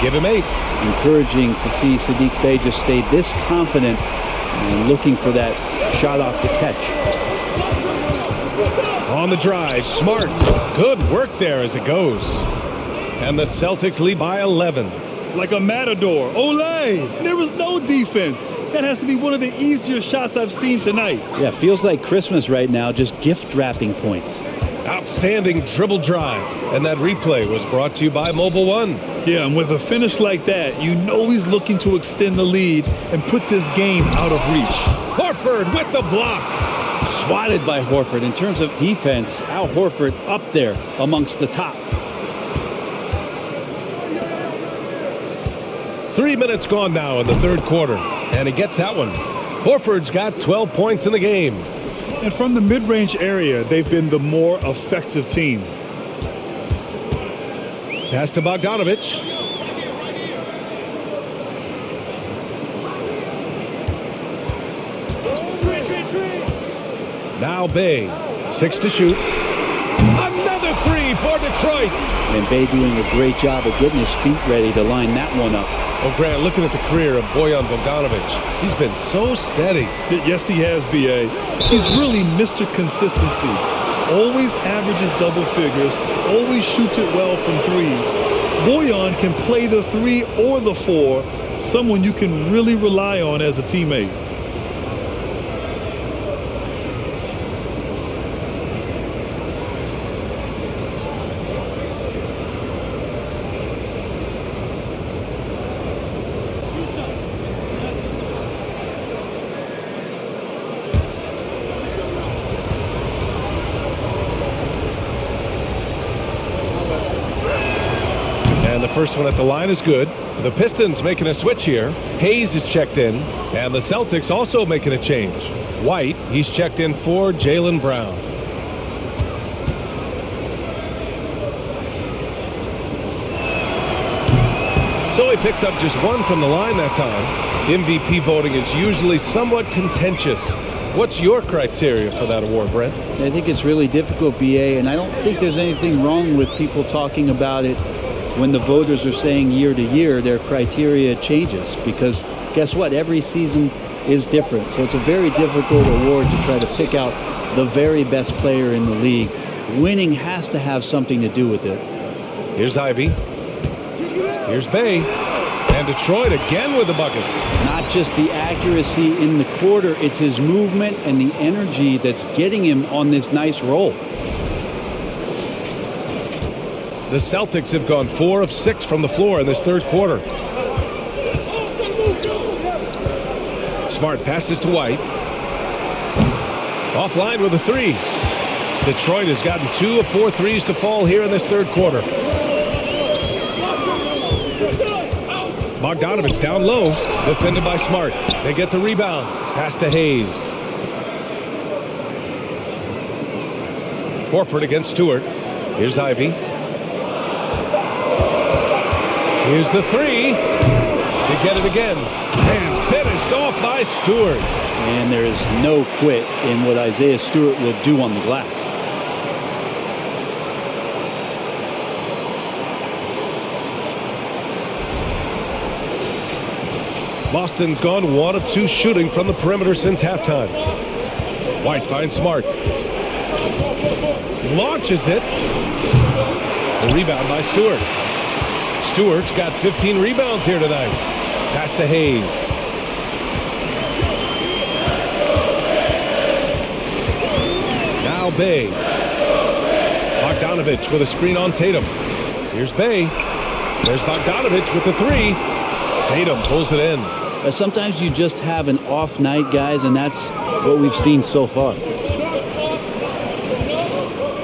Give him 8. Encouraging to see Saddiq Bey just stay this confident and looking for that shot off the catch. On the drive, Smart. Good work there as it goes. And the Celtics lead by 11. Like a matador. Olé! There was no defense. That has to be one of the easier shots I've seen tonight. Yeah, feels like Christmas right now, just gift wrapping points. Outstanding dribble drive. And that replay was brought to you by Mobile One. Yeah, and with a finish like that, you know he's looking to extend the lead and put this game out of reach. Horford with the block. Swatted by Horford. In terms of defense, Al Horford up there amongst the top. 3 minutes gone now in the third quarter, and he gets that one. Horford's got 12 points in the game. And from the mid-range area, they've been the more effective team. Pass to Bogdanovich. Now Bay. 6 to shoot. Another 3 for Detroit. And Bay doing a great job of getting his feet ready to line that one up. Oh, Grant, looking at the career of Bojan Bogdanovich, he's been so steady. Yes, he has, B.A. He's really Mr. Consistency. Always averages double figures, always shoots it well from 3. Bojan can play the 3 or the 4, someone you can really rely on as a teammate. First one at the line is good. The Pistons making a switch here. Hayes is checked in, and the Celtics also making a change. White, he's checked in for Jaylen Brown. So he picks up just 1 from the line that time. MVP voting is usually somewhat contentious. What's your criteria for that award, Brent? I think it's really difficult, B.A., and I don't think there's anything wrong with people talking about it when the voters are saying year to year their criteria changes, because guess what? Every season is different. So it's a very difficult award to try to pick out the very best player in the league. Winning has to have something to do with it. Here's Ivy. Here's Bay. And Detroit again with the bucket. Not just the accuracy in the quarter, it's his movement and the energy that's getting him on this nice roll. The Celtics have gone 4 of 6 from the floor in this third quarter. Smart passes to White. Offline with a 3. Detroit has gotten 2 of 4 threes to fall here in this third quarter. Bogdanovich down low, defended by Smart. They get the rebound. Pass to Hayes. Horford against Stewart. Here's Ivy. Here's the three. They get it again. And finished off by Stewart. And there is no quit in what Isaiah Stewart will do on the glass. Boston's gone 1 of 2 shooting from the perimeter since halftime. White finds Smart. Launches it. The rebound by Stewart. Stewart's got 15 rebounds here tonight. Pass to Hayes. Now Bay. Bogdanovich with a screen on Tatum. Here's Bay. There's Bogdanovich with the three. Tatum pulls it in. Sometimes you just have an off night, guys, and that's what we've seen so far.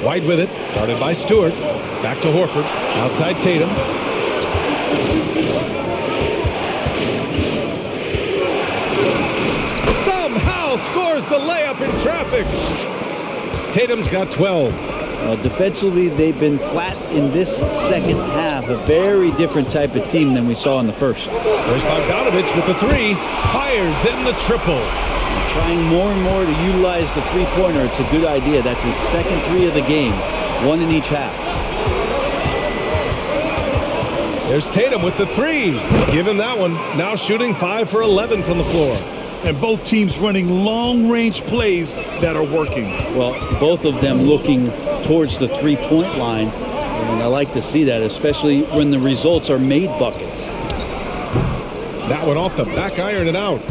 White with it, guarded by Stewart. Back to Horford, outside Tatum. Somehow scores the layup in traffic. Tatum's got 12. Defensively, they've been flat in this second half. A very different type of team than we saw in the first. There's Bogdanovich with the three. Fires in the triple. Trying more and more to utilize the three-pointer. It's a good idea. That's his second three of the game. 1 in each half. There's Tatum with the three. Give him that one. Now shooting 5 for 11 from the floor. And both teams running long-range plays that are working. Well, both of them looking towards the three-point line. And I like to see that, especially when the results are made buckets. That one off the back iron and out.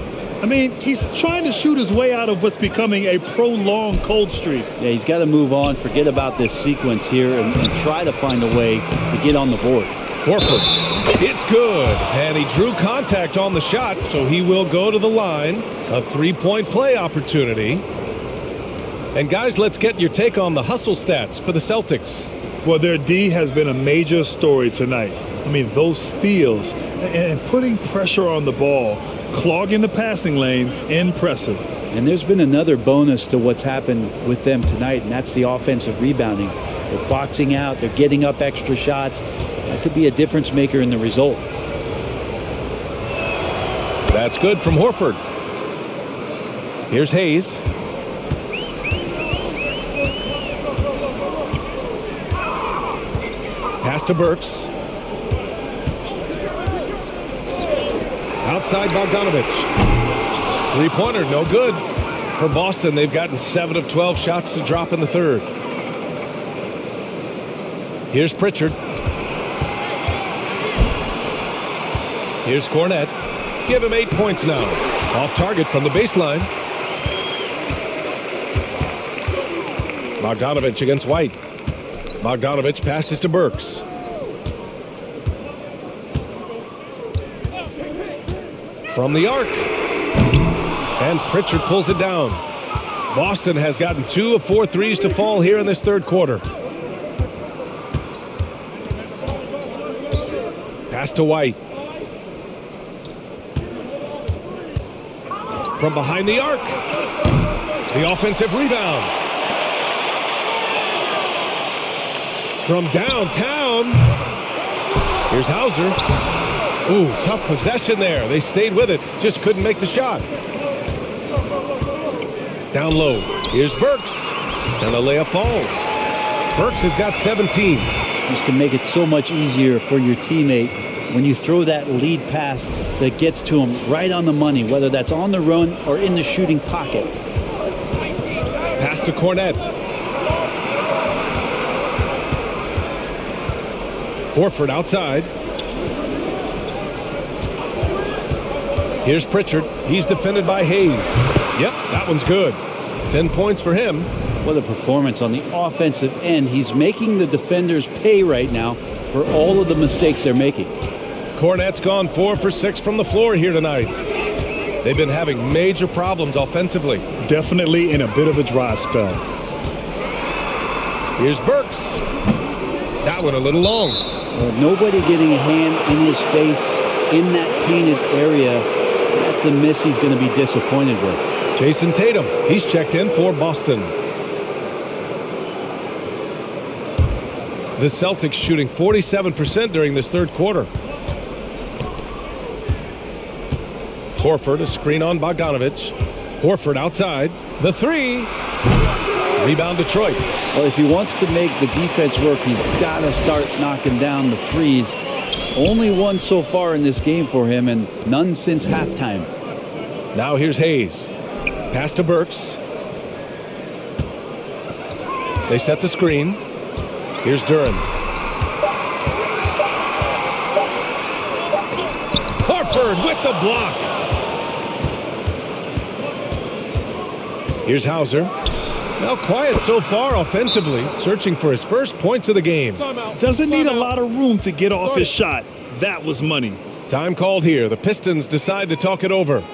I mean, he's trying to shoot his way out of what's becoming a prolonged cold streak. Yeah, he's got to move on, forget about this sequence here, and try to find a way to get on the board. Horford, it's good. And he drew contact on the shot, so he will go to the line. A three-point play opportunity. And guys, let's get your take on the hustle stats for the Celtics. Well, their D has been a major story tonight. I mean, those steals and putting pressure on the ball, clogging the passing lanes, impressive. And there's been another bonus to what's happened with them tonight, and that's the offensive rebounding. They're boxing out, they're getting up extra shots. That could be a difference maker in the result. That's good from Horford. Here's Hayes. Pass to Burks. Outside Bogdanovich. Three-pointer, no good. For Boston, they've gotten 7 of 12 shots to drop in the third. Here's Pritchard. Here's Cornette. Give him 8 points now. Off target from the baseline. Bogdanovich against White. Bogdanovich passes to Burks. From the arc. And Pritchard pulls it down. Boston has gotten 2 of 4 threes to fall here in this third quarter. Pass to White. From behind the arc. The offensive rebound. From downtown. Here's Hauser. Ooh, tough possession there. They stayed with it. Just couldn't make the shot. Down low. Here's Burks. And the layup falls. Burks has got 17. This can make it so much easier for your teammate when you throw that lead pass that gets to him right on the money, whether that's on the run or in the shooting pocket. Pass to Cornette. Horford outside. Here's Pritchard. He's defended by Hayes. Yep, that one's good. 10 points for him. What a performance on the offensive end. He's making the defenders pay right now for all of the mistakes they're making. Cornette's gone 4 for 6 from the floor here tonight. They've been having major problems offensively. Definitely in a bit of a dry spell. Here's Burks. That one a little long. Nobody getting a hand in his face in that painted area. That's a miss he's going to be disappointed with. Jason Tatum, he's checked in for Boston. The Celtics shooting 47% during this third quarter. Horford, a screen on Bogdanovich. Horford outside. The three. Rebound Detroit. Well, if he wants to make the defense work, he's got to start knocking down the threes. Only one so far in this game for him, and none since halftime. Now here's Hayes. Pass to Burks. They set the screen. Here's Duran. Horford with the block. Here's Hauser. Now quiet so far offensively, searching for his first points of the game. Doesn't need a lot of room to get off his shot. That was money. Time called here. The Pistons decide to talk it over.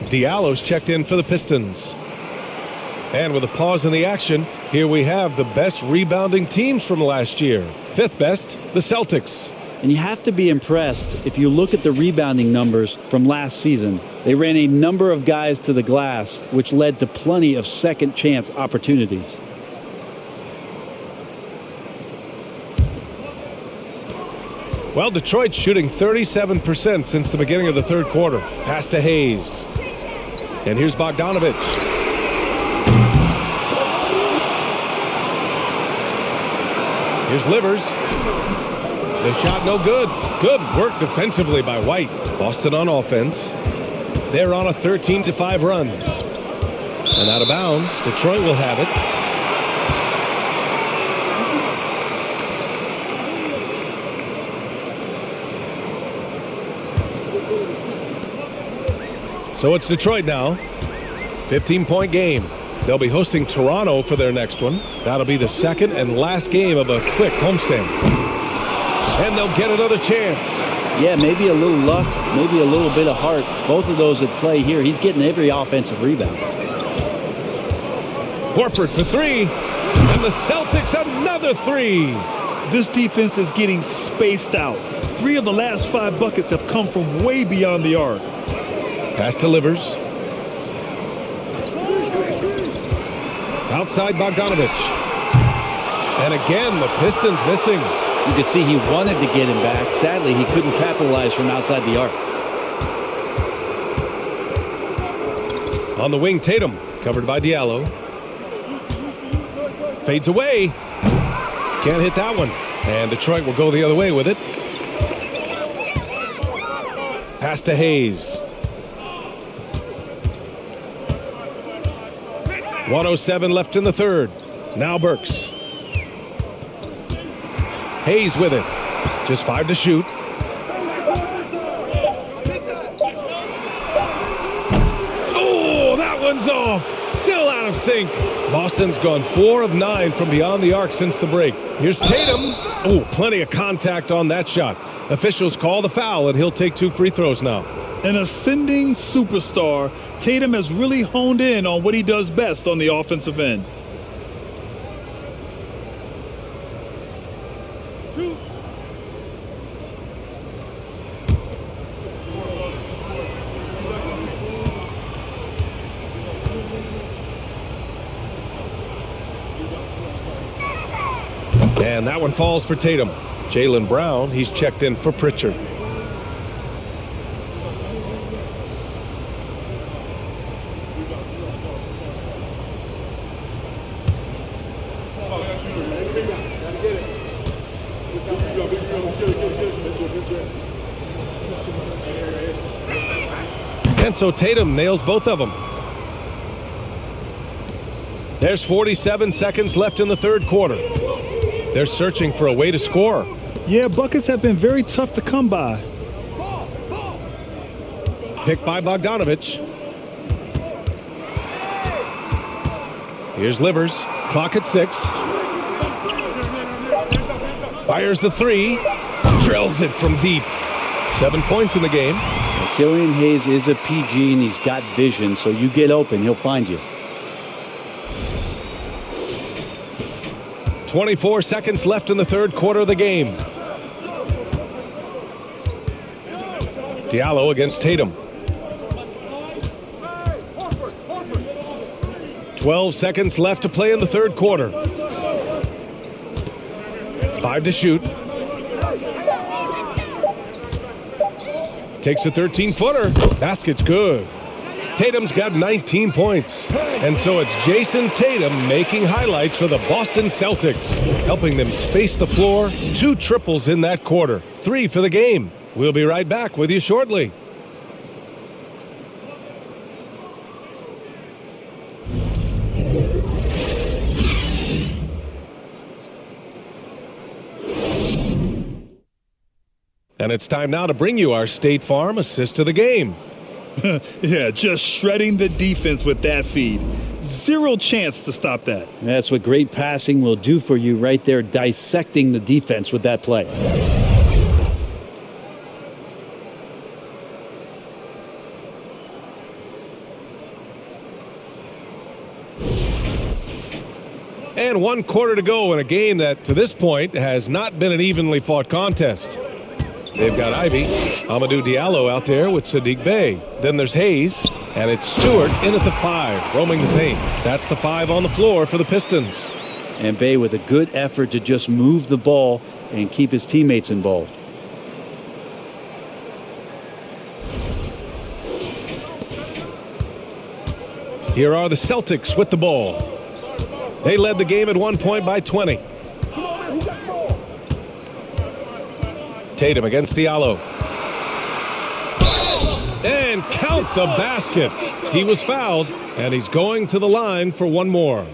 Diallo's checked in for the Pistons. And with a pause in the action, here we have the best rebounding teams from last year. Fifth best, the Celtics. And you have to be impressed if you look at the rebounding numbers from last season. They ran a number of guys to the glass, which led to plenty of second chance opportunities. Well, Detroit's shooting 37% since the beginning of the third quarter. Pass to Hayes. And here's Bogdanovich. Here's Livers. The shot no good. Good work defensively by White. Boston on offense. They're on a 13-5 run. And out of bounds, Detroit will have it. So it's Detroit now. 15-point game. They'll be hosting Toronto for their next one. That'll be the second and last game of a quick homestand. And they'll get another chance. Yeah, maybe a little luck, maybe a little bit of heart. Both of those at play here. He's getting every offensive rebound. Horford for three. And the Celtics another three. This defense is getting spaced out. 3 of the last 5 buckets have come from way beyond the arc. Pass to Livers. Outside Bogdanovich. And again, the Pistons missing. You could see he wanted to get him back. Sadly, he couldn't capitalize from outside the arc. On the wing, Tatum, covered by Diallo. Fades away. Can't hit that one. And Detroit will go the other way with it. Pass to Hayes. 1:07 left in the third. Now Burks. Hayes with it. Just 5 to shoot. Oh, that one's off. Still out of sync. Boston's gone 4 of 9 from beyond the arc since the break. Here's Tatum. Oh, plenty of contact on that shot. Officials call the foul, and he'll take 2 free throws now. An ascending superstar, Tatum has really honed in on what he does best on the offensive end. And that one falls for Tatum. Jaylen Brown, he's checked in for Pritchard. And so Tatum nails both of them. There's 47 seconds left in the third quarter. They're searching for a way to score. Yeah, buckets have been very tough to come by. Picked by Bogdanovich. Here's Livers. Clock at 6. Fires the 3. Drills it from deep. 7 points in the game. Killian Hayes is a PG and he's got vision, so you get open, he'll find you. 24 seconds left in the third quarter of the game. Diallo against Tatum. 12 seconds left to play in the third quarter. 5 to shoot. Takes a 13-footer. Basket's good. Tatum's got 19 points. And so it's Jason Tatum making highlights for the Boston Celtics, helping them space the floor. 2 triples in that quarter. 3 for the game. We'll be right back with you shortly. And it's time now to bring you our State Farm assist of the game. Yeah, just shredding the defense with that feed. Zero chance to stop that. That's what great passing will do for you right there, dissecting the defense with that play. And 1 quarter to go in a game that, to this point, has not been an evenly fought contest. They've got Ivy, Amadou Diallo out there with Sadiq Bey. Then there's Hayes, and it's Stewart in at the 5, roaming the paint. That's the 5 on the floor for the Pistons. And Bey with a good effort to just move the ball and keep his teammates involved. Here are the Celtics with the ball. They led the game at one point by 20. Tatum against Diallo. And count the basket. He was fouled, and he's going to the line for one more.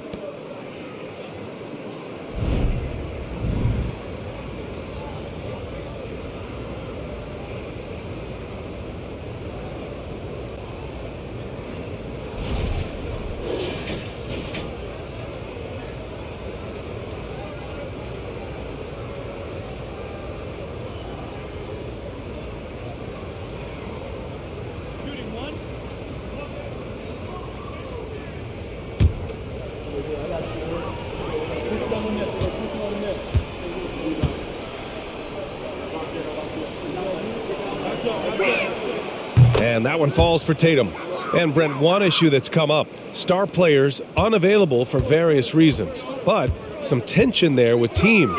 And that one falls for Tatum. And Brent, one issue that's come up, star players unavailable for various reasons, but some tension there with teams.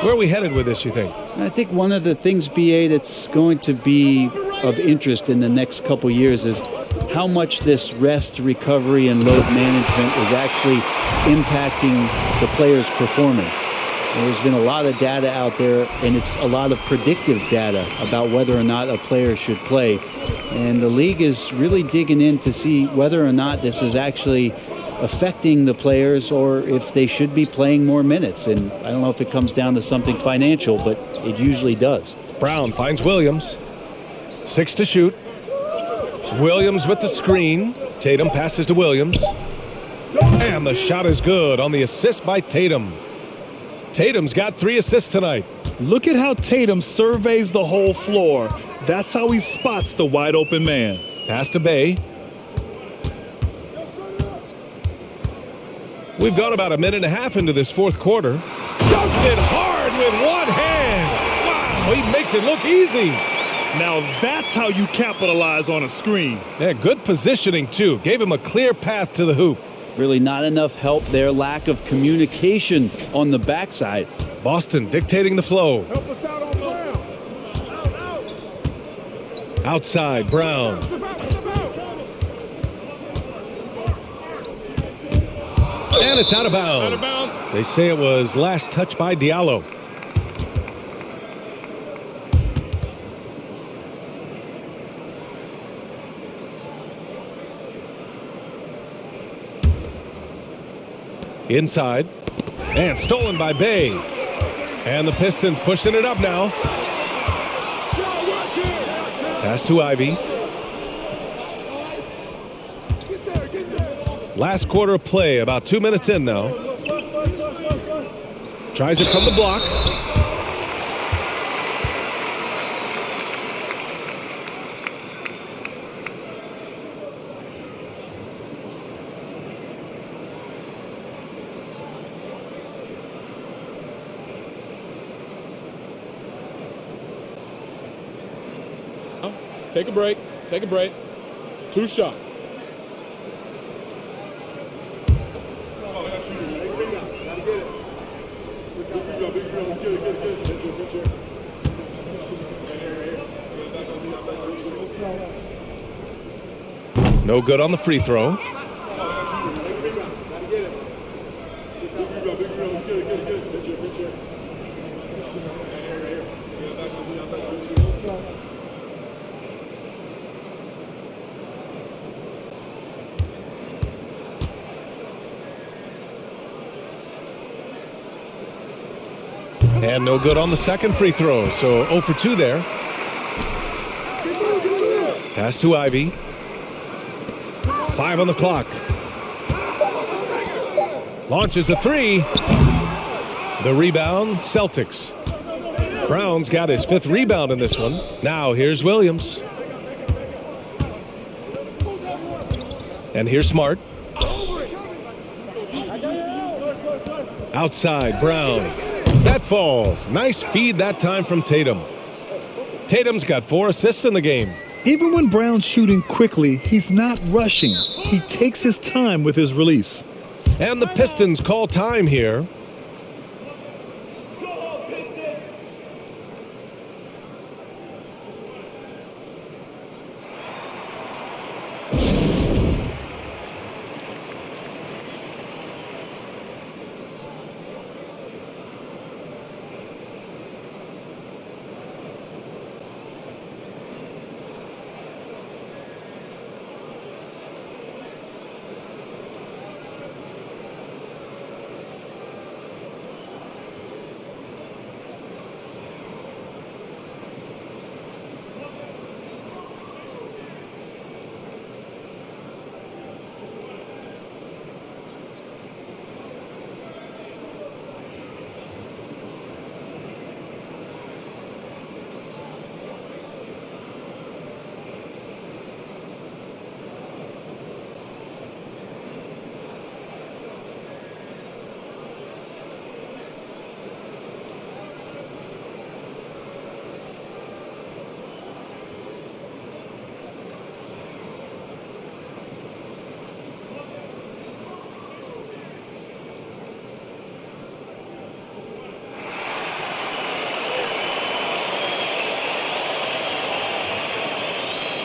Where are we headed with this, you think? I think one of the things, BA, that's going to be of interest in the next couple years is how much this rest, recovery, and load management is actually impacting the player's performance. There's been a lot of data out there, and it's a lot of predictive data about whether or not a player should play. And the league is really digging in to see whether or not this is actually affecting the players or if they should be playing more minutes. And I don't know if it comes down to something financial, but it usually does. Brown finds Williams. 6 to shoot. Williams with the screen. Tatum passes to Williams. And the shot is good on the assist by Tatum. Tatum's got 3 assists tonight. Look at how Tatum surveys the whole floor. That's how he spots the wide open man. Pass to Bey. We've gone about a minute and a half into this fourth quarter. Dunks it hard with one hand. Wow, he makes it look easy. Now that's how you capitalize on a screen. Yeah, good positioning, too. Gave him a clear path to the hoop. Really not enough help there. Lack of communication on the backside. Boston dictating the flow. Help us out on Brown. Outside, Brown. And it's out of bounds. Out of bounds. They say it was last touch by Diallo. Inside. And stolen by Bay. And the Pistons pushing it up now. Pass to Ivy. Last quarter of play, about 2 minutes in now. Tries it from the block. Take a break. Take a break. 2 shots. No good on the free throw. And no good on the second free throw, so 0 for 2 there. Pass to Ivy. 5 on the clock. Launches a 3. The rebound, Celtics. Brown's got his 5th rebound in this one. Now here's Williams. And here's Smart. Outside, Brown. That falls. Nice feed that time from Tatum. Tatum's got 4 assists in the game. Even when Brown's shooting quickly, he's not rushing. He takes his time with his release. And the Pistons call time here.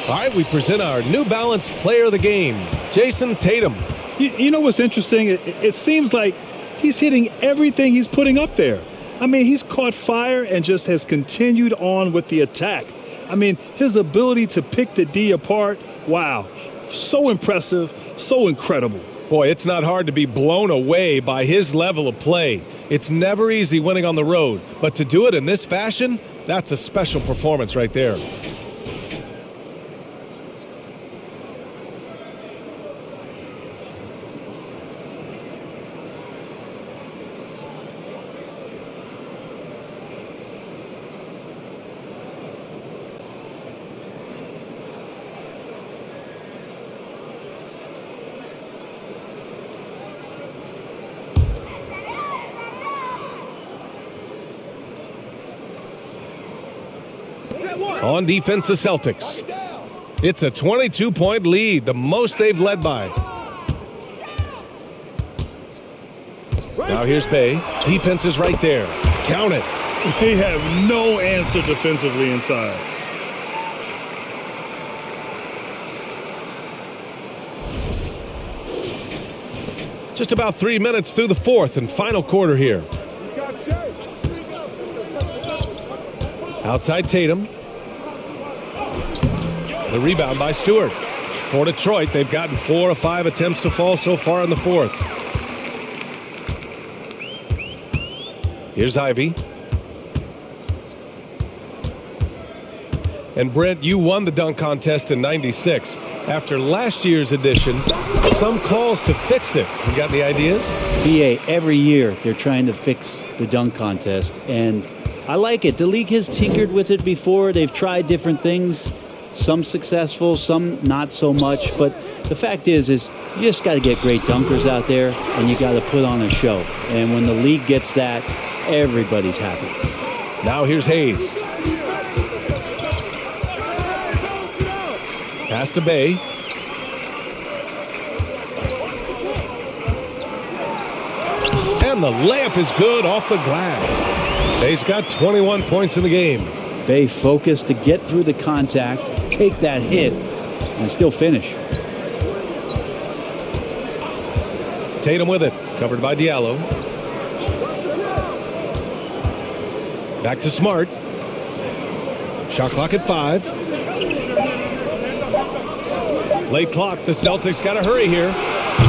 All right, we present our New Balance Player of the Game, Jason Tatum. You know what's interesting? It seems like he's hitting everything he's putting up there. I mean, he's caught fire and just has continued on with the attack. I mean, his ability to pick the D apart, wow, so impressive, so incredible. Boy, it's not hard to be blown away by his level of play. It's never easy winning on the road, but to do it in this fashion, that's a special performance right there. On defense, the Celtics. It's a 22-point lead, the most they've led by. Now here's Bay. Defense is right there. Count it. They have no answer defensively inside. Just about 3 minutes through the fourth and final quarter here. Outside Tatum. The rebound by Stewart. For Detroit, they've gotten 4 of 5 attempts to fall so far in the fourth. Here's Ivy. And Brent, you won the dunk contest in '96. After last year's edition, some calls to fix it. You got any ideas? BA, every year they're trying to fix the dunk contest, and I like it. The league has tinkered with it before. They've tried different things, some successful, some not so much. But the fact is you just got to get great dunkers out there, and you got to put on a show. And when the league gets that, everybody's happy. Now here's Hayes. Pass to Bay. And the layup is good off the glass. Bay's got 21 points in the game. Bay focused to get through the contact, take that hit, and still finish. Tatum with it. Covered by Diallo. Back to Smart. Shot clock at 5. Late clock. The Celtics got to hurry here.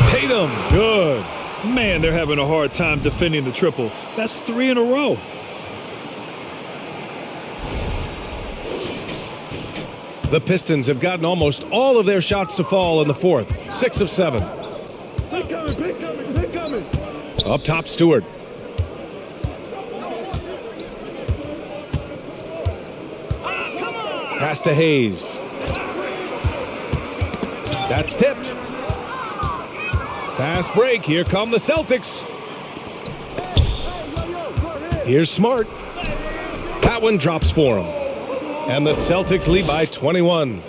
Tatum. Good. Man, they're having a hard time defending the triple. That's 3 in a row. The Pistons have gotten almost all of their shots to fall in the fourth. 6 of 7. Pick coming. Up top, Stewart. Pass to Hayes. That's tipped. Fast break. Here come the Celtics. Here's Smart. That one drops for him. And the Celtics lead by 21.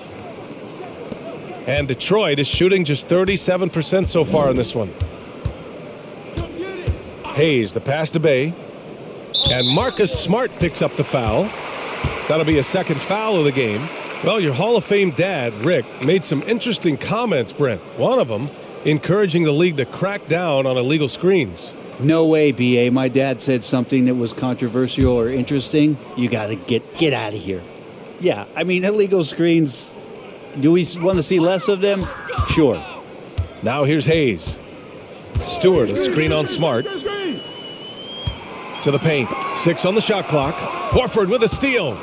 And Detroit is shooting just 37% so far in this one. Hayes, the pass to Bay. And Marcus Smart picks up the foul. That'll be a second foul of the game. Well, your Hall of Fame dad, Rick, made some interesting comments, Brent. One of them encouraging the league to crack down on illegal screens. No way, BA. My dad said something that was controversial or interesting. You got to get out of here. Yeah, I mean, illegal screens, do we want to see less of them? Sure. Now here's Hayes. Stewart, a screen on Smart. To the paint. 6 on the shot clock. Horford with a steal.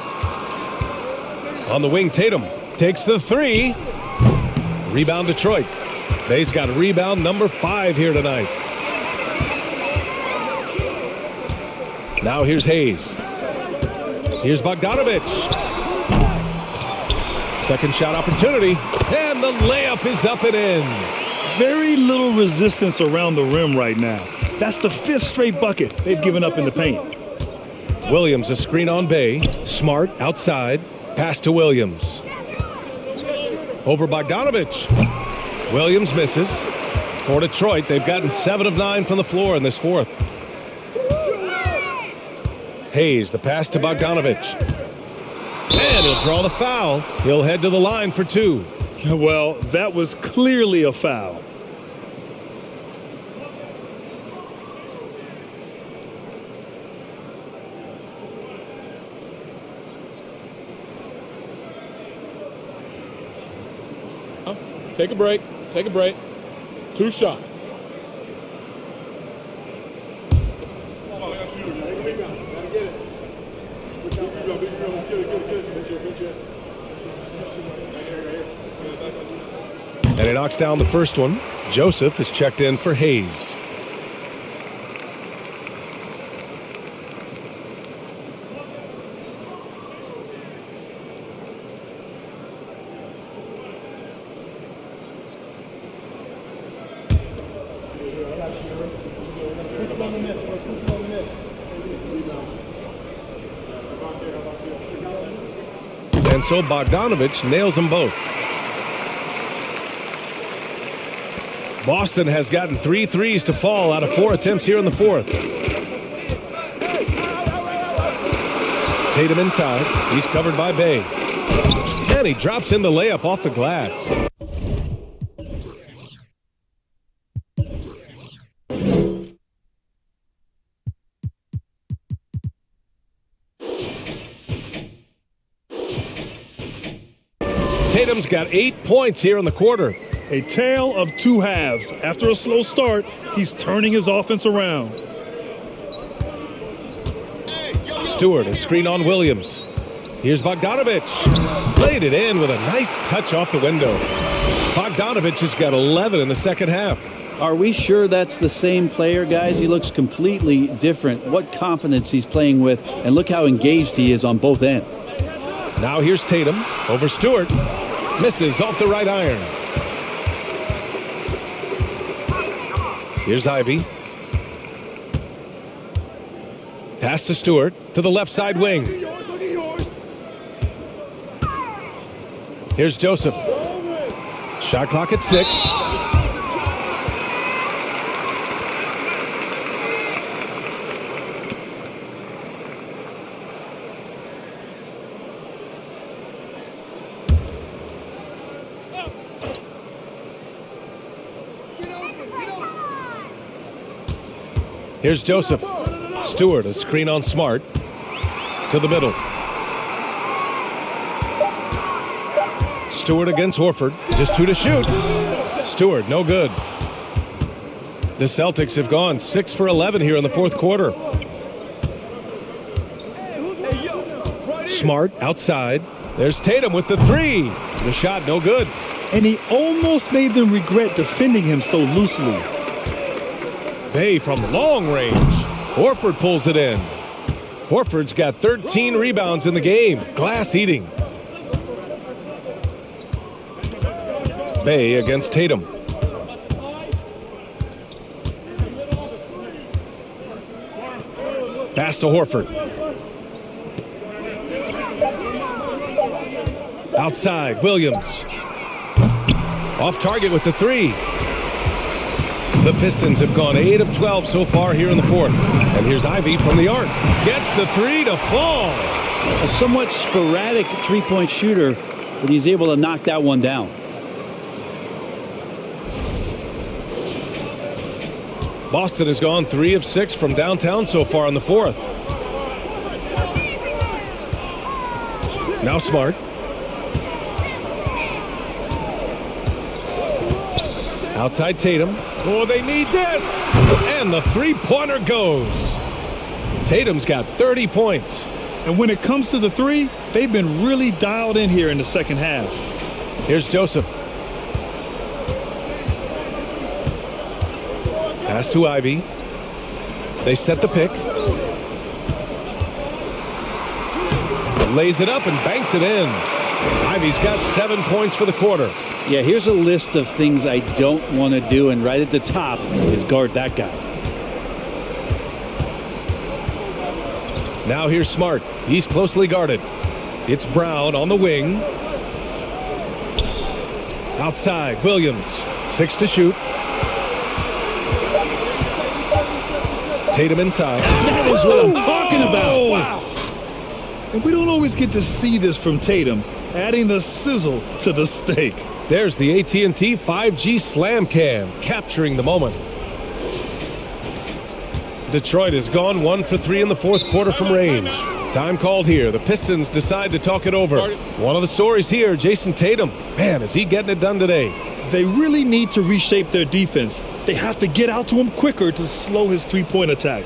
On the wing, Tatum takes the 3. Rebound, Detroit. Bay's got rebound number 5 here tonight. Now here's Hayes. Here's Bogdanovich. Second shot opportunity. And the layup is up and in. Very little resistance around the rim right now. That's the 5th straight bucket they've given up in the paint. Williams, a screen on Bay. Smart outside. Pass to Williams. Over Bogdanovich. Williams misses. For Detroit, they've gotten 7 of 9 from the floor in this fourth. Hayes, the pass to Bogdanovich. And he'll draw the foul. He'll head to the line for 2. Well, that was clearly a foul. Take a break. 2 shots. And he knocks down the first one. Joseph is checked in for Hayes. And so Bogdanovich nails them both. Boston has gotten 3 threes to fall out of 4 attempts here in the fourth. Tatum inside. He's covered by Bay. And he drops in the layup off the glass. Tatum's got 8 points here in the quarter. A tale of 2 halves. After a slow start, he's turning his offense around. Stewart, a screen on Williams. Here's Bogdanovich. Laid it in with a nice touch off the window. Bogdanovich has got 11 in the second half. Are we sure that's the same player, guys? He looks completely different. What confidence he's playing with, and look how engaged he is on both ends. Now here's Tatum over Stewart. Misses off the right iron. Here's Ivy. Pass to Stewart to the left side wing. Here's Joseph. Shot clock at 6. Here's Joseph. Stewart, a screen on Smart. To the middle. Stewart against Horford. Just 2 to shoot. Stewart, no good. The Celtics have gone 6 for 11 here in the fourth quarter. Smart outside. There's Tatum with the 3. The shot, no good. And he almost made them regret defending him so loosely. Bay from long range. Horford pulls it in. Horford's got 13 rebounds in the game. Glass eating. Bay against Tatum. Pass to Horford. Outside, Williams. Off target with the 3. The Pistons have gone 8 of 12 so far here in the fourth. And here's Ivy from the arc. Gets the 3 to fall. A somewhat sporadic three-point shooter, but he's able to knock that one down. Boston has gone 3 of 6 from downtown so far in the fourth. Now Smart. Outside Tatum. Oh, they need this. And the three-pointer goes. Tatum's got 30 points. And when it comes to the 3, they've been really dialed in here in the second half. Here's Joseph. Pass to Ivy. They set the pick. Lays it up and banks it in. Ivy's got 7 points for the quarter. Yeah, here's a list of things I don't want to do, and right at the top is guard that guy. Now here's Smart. He's closely guarded. It's Brown on the wing. Outside, Williams. 6 to shoot. Tatum inside. That is what I'm talking about. Wow. And we don't always get to see this from Tatum, adding the sizzle to the steak. There's the AT&T 5G Slam Cam, capturing the moment. Detroit has gone 1 for 3 in the fourth quarter from range. Time called here. The Pistons decide to talk it over. One of the stories here, Jason Tatum. Man, is he getting it done today? They really need to reshape their defense. They have to get out to him quicker to slow his three-point attack.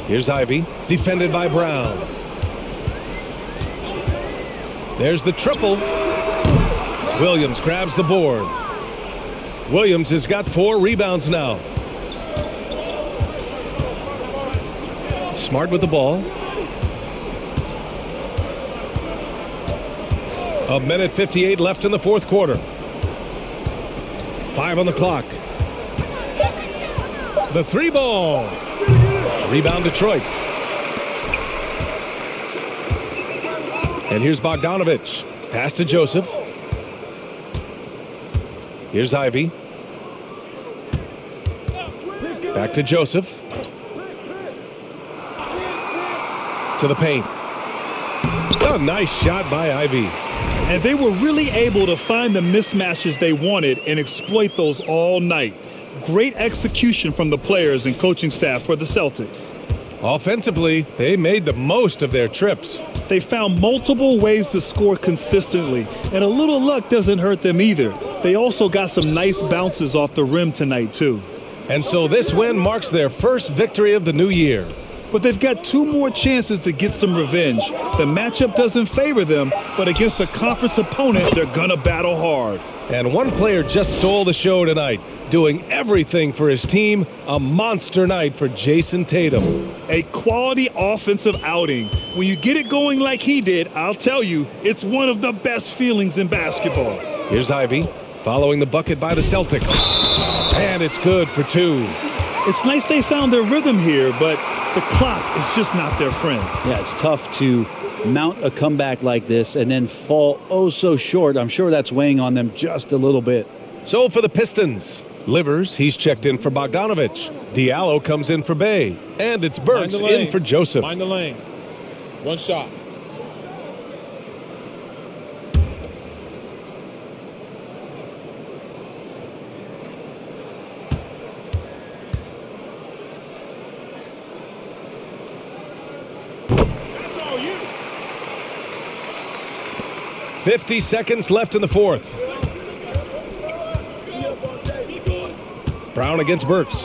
Here's Ivy, defended by Brown. There's the triple. Williams grabs the board. Williams has got 4 rebounds now. Smart with the ball. 1:58 left in the fourth quarter. 5 on the clock. The 3 ball. Rebound Detroit. And here's Bogdanovich. Pass to Joseph. Here's Ivy. Back to Joseph. To the paint. A nice shot by Ivy. And they were really able to find the mismatches they wanted and exploit those all night. Great execution from the players and coaching staff for the Celtics. Offensively, they made the most of their trips. They found multiple ways to score consistently, and a little luck doesn't hurt them either. They also got some nice bounces off the rim tonight, too. And so this win marks their first victory of the new year. But they've got 2 more chances to get some revenge. The matchup doesn't favor them, but against a conference opponent, they're gonna battle hard. And one player just stole the show tonight, doing everything for his team. A monster night for Jason Tatum. A quality offensive outing. When you get it going like he did, I'll tell you, it's one of the best feelings in basketball. Here's Ivy, following the bucket by the Celtics. And it's good for 2. It's nice they found their rhythm here, but the clock is just not their friend. Yeah, it's tough to mount a comeback like this and then fall oh so short. I'm sure that's weighing on them just a little bit. So for the Pistons, Livers, he's checked in for Bogdanovich. Diallo comes in for Bay. And it's Burks in for Joseph. Mind the lanes. One shot. That's all you. 50 seconds left in the fourth. Brown against Burks.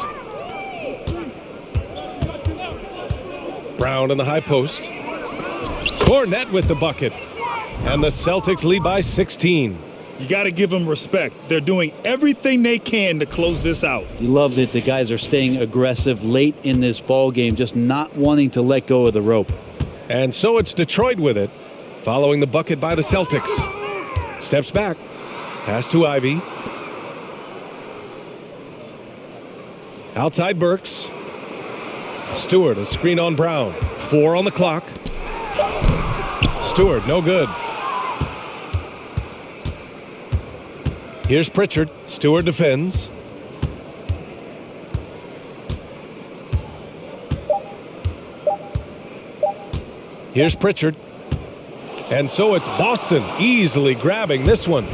Brown in the high post. Cornette with the bucket. And the Celtics lead by 16. You got to give them respect. They're doing everything they can to close this out. You love that the guys are staying aggressive late in this ball game, just not wanting to let go of the rope. And so it's Detroit with it, following the bucket by the Celtics. Steps back. Pass to Ivy. Outside Burks. Stewart, a screen on Brown. 4 on the clock. Stewart, no good. Here's Pritchard. Stewart defends. Here's Pritchard. And so it's Boston easily grabbing this one.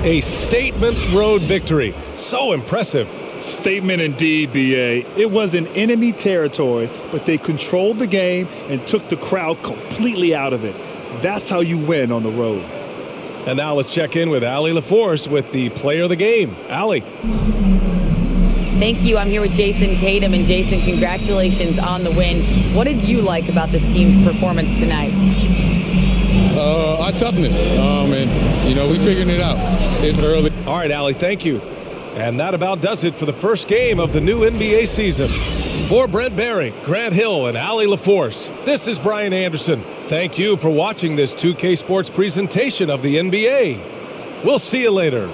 A statement road victory. So impressive. Statement indeed, B.A. It was in enemy territory, but they controlled the game and took the crowd completely out of it. That's how you win on the road. And now let's check in with Allie LaForce with the player of the game. Allie. Thank you. I'm here with Jason Tatum. And Jason, congratulations on the win. What did you like about this team's performance tonight? Our toughness. And, we figuring it out. It's early. All right, Allie, thank you. And that about does it for the first game of the new NBA season. For Brent Barry, Grant Hill, and Allie LaForce, this is Brian Anderson. Thank you for watching this 2K Sports presentation of the NBA. We'll see you later.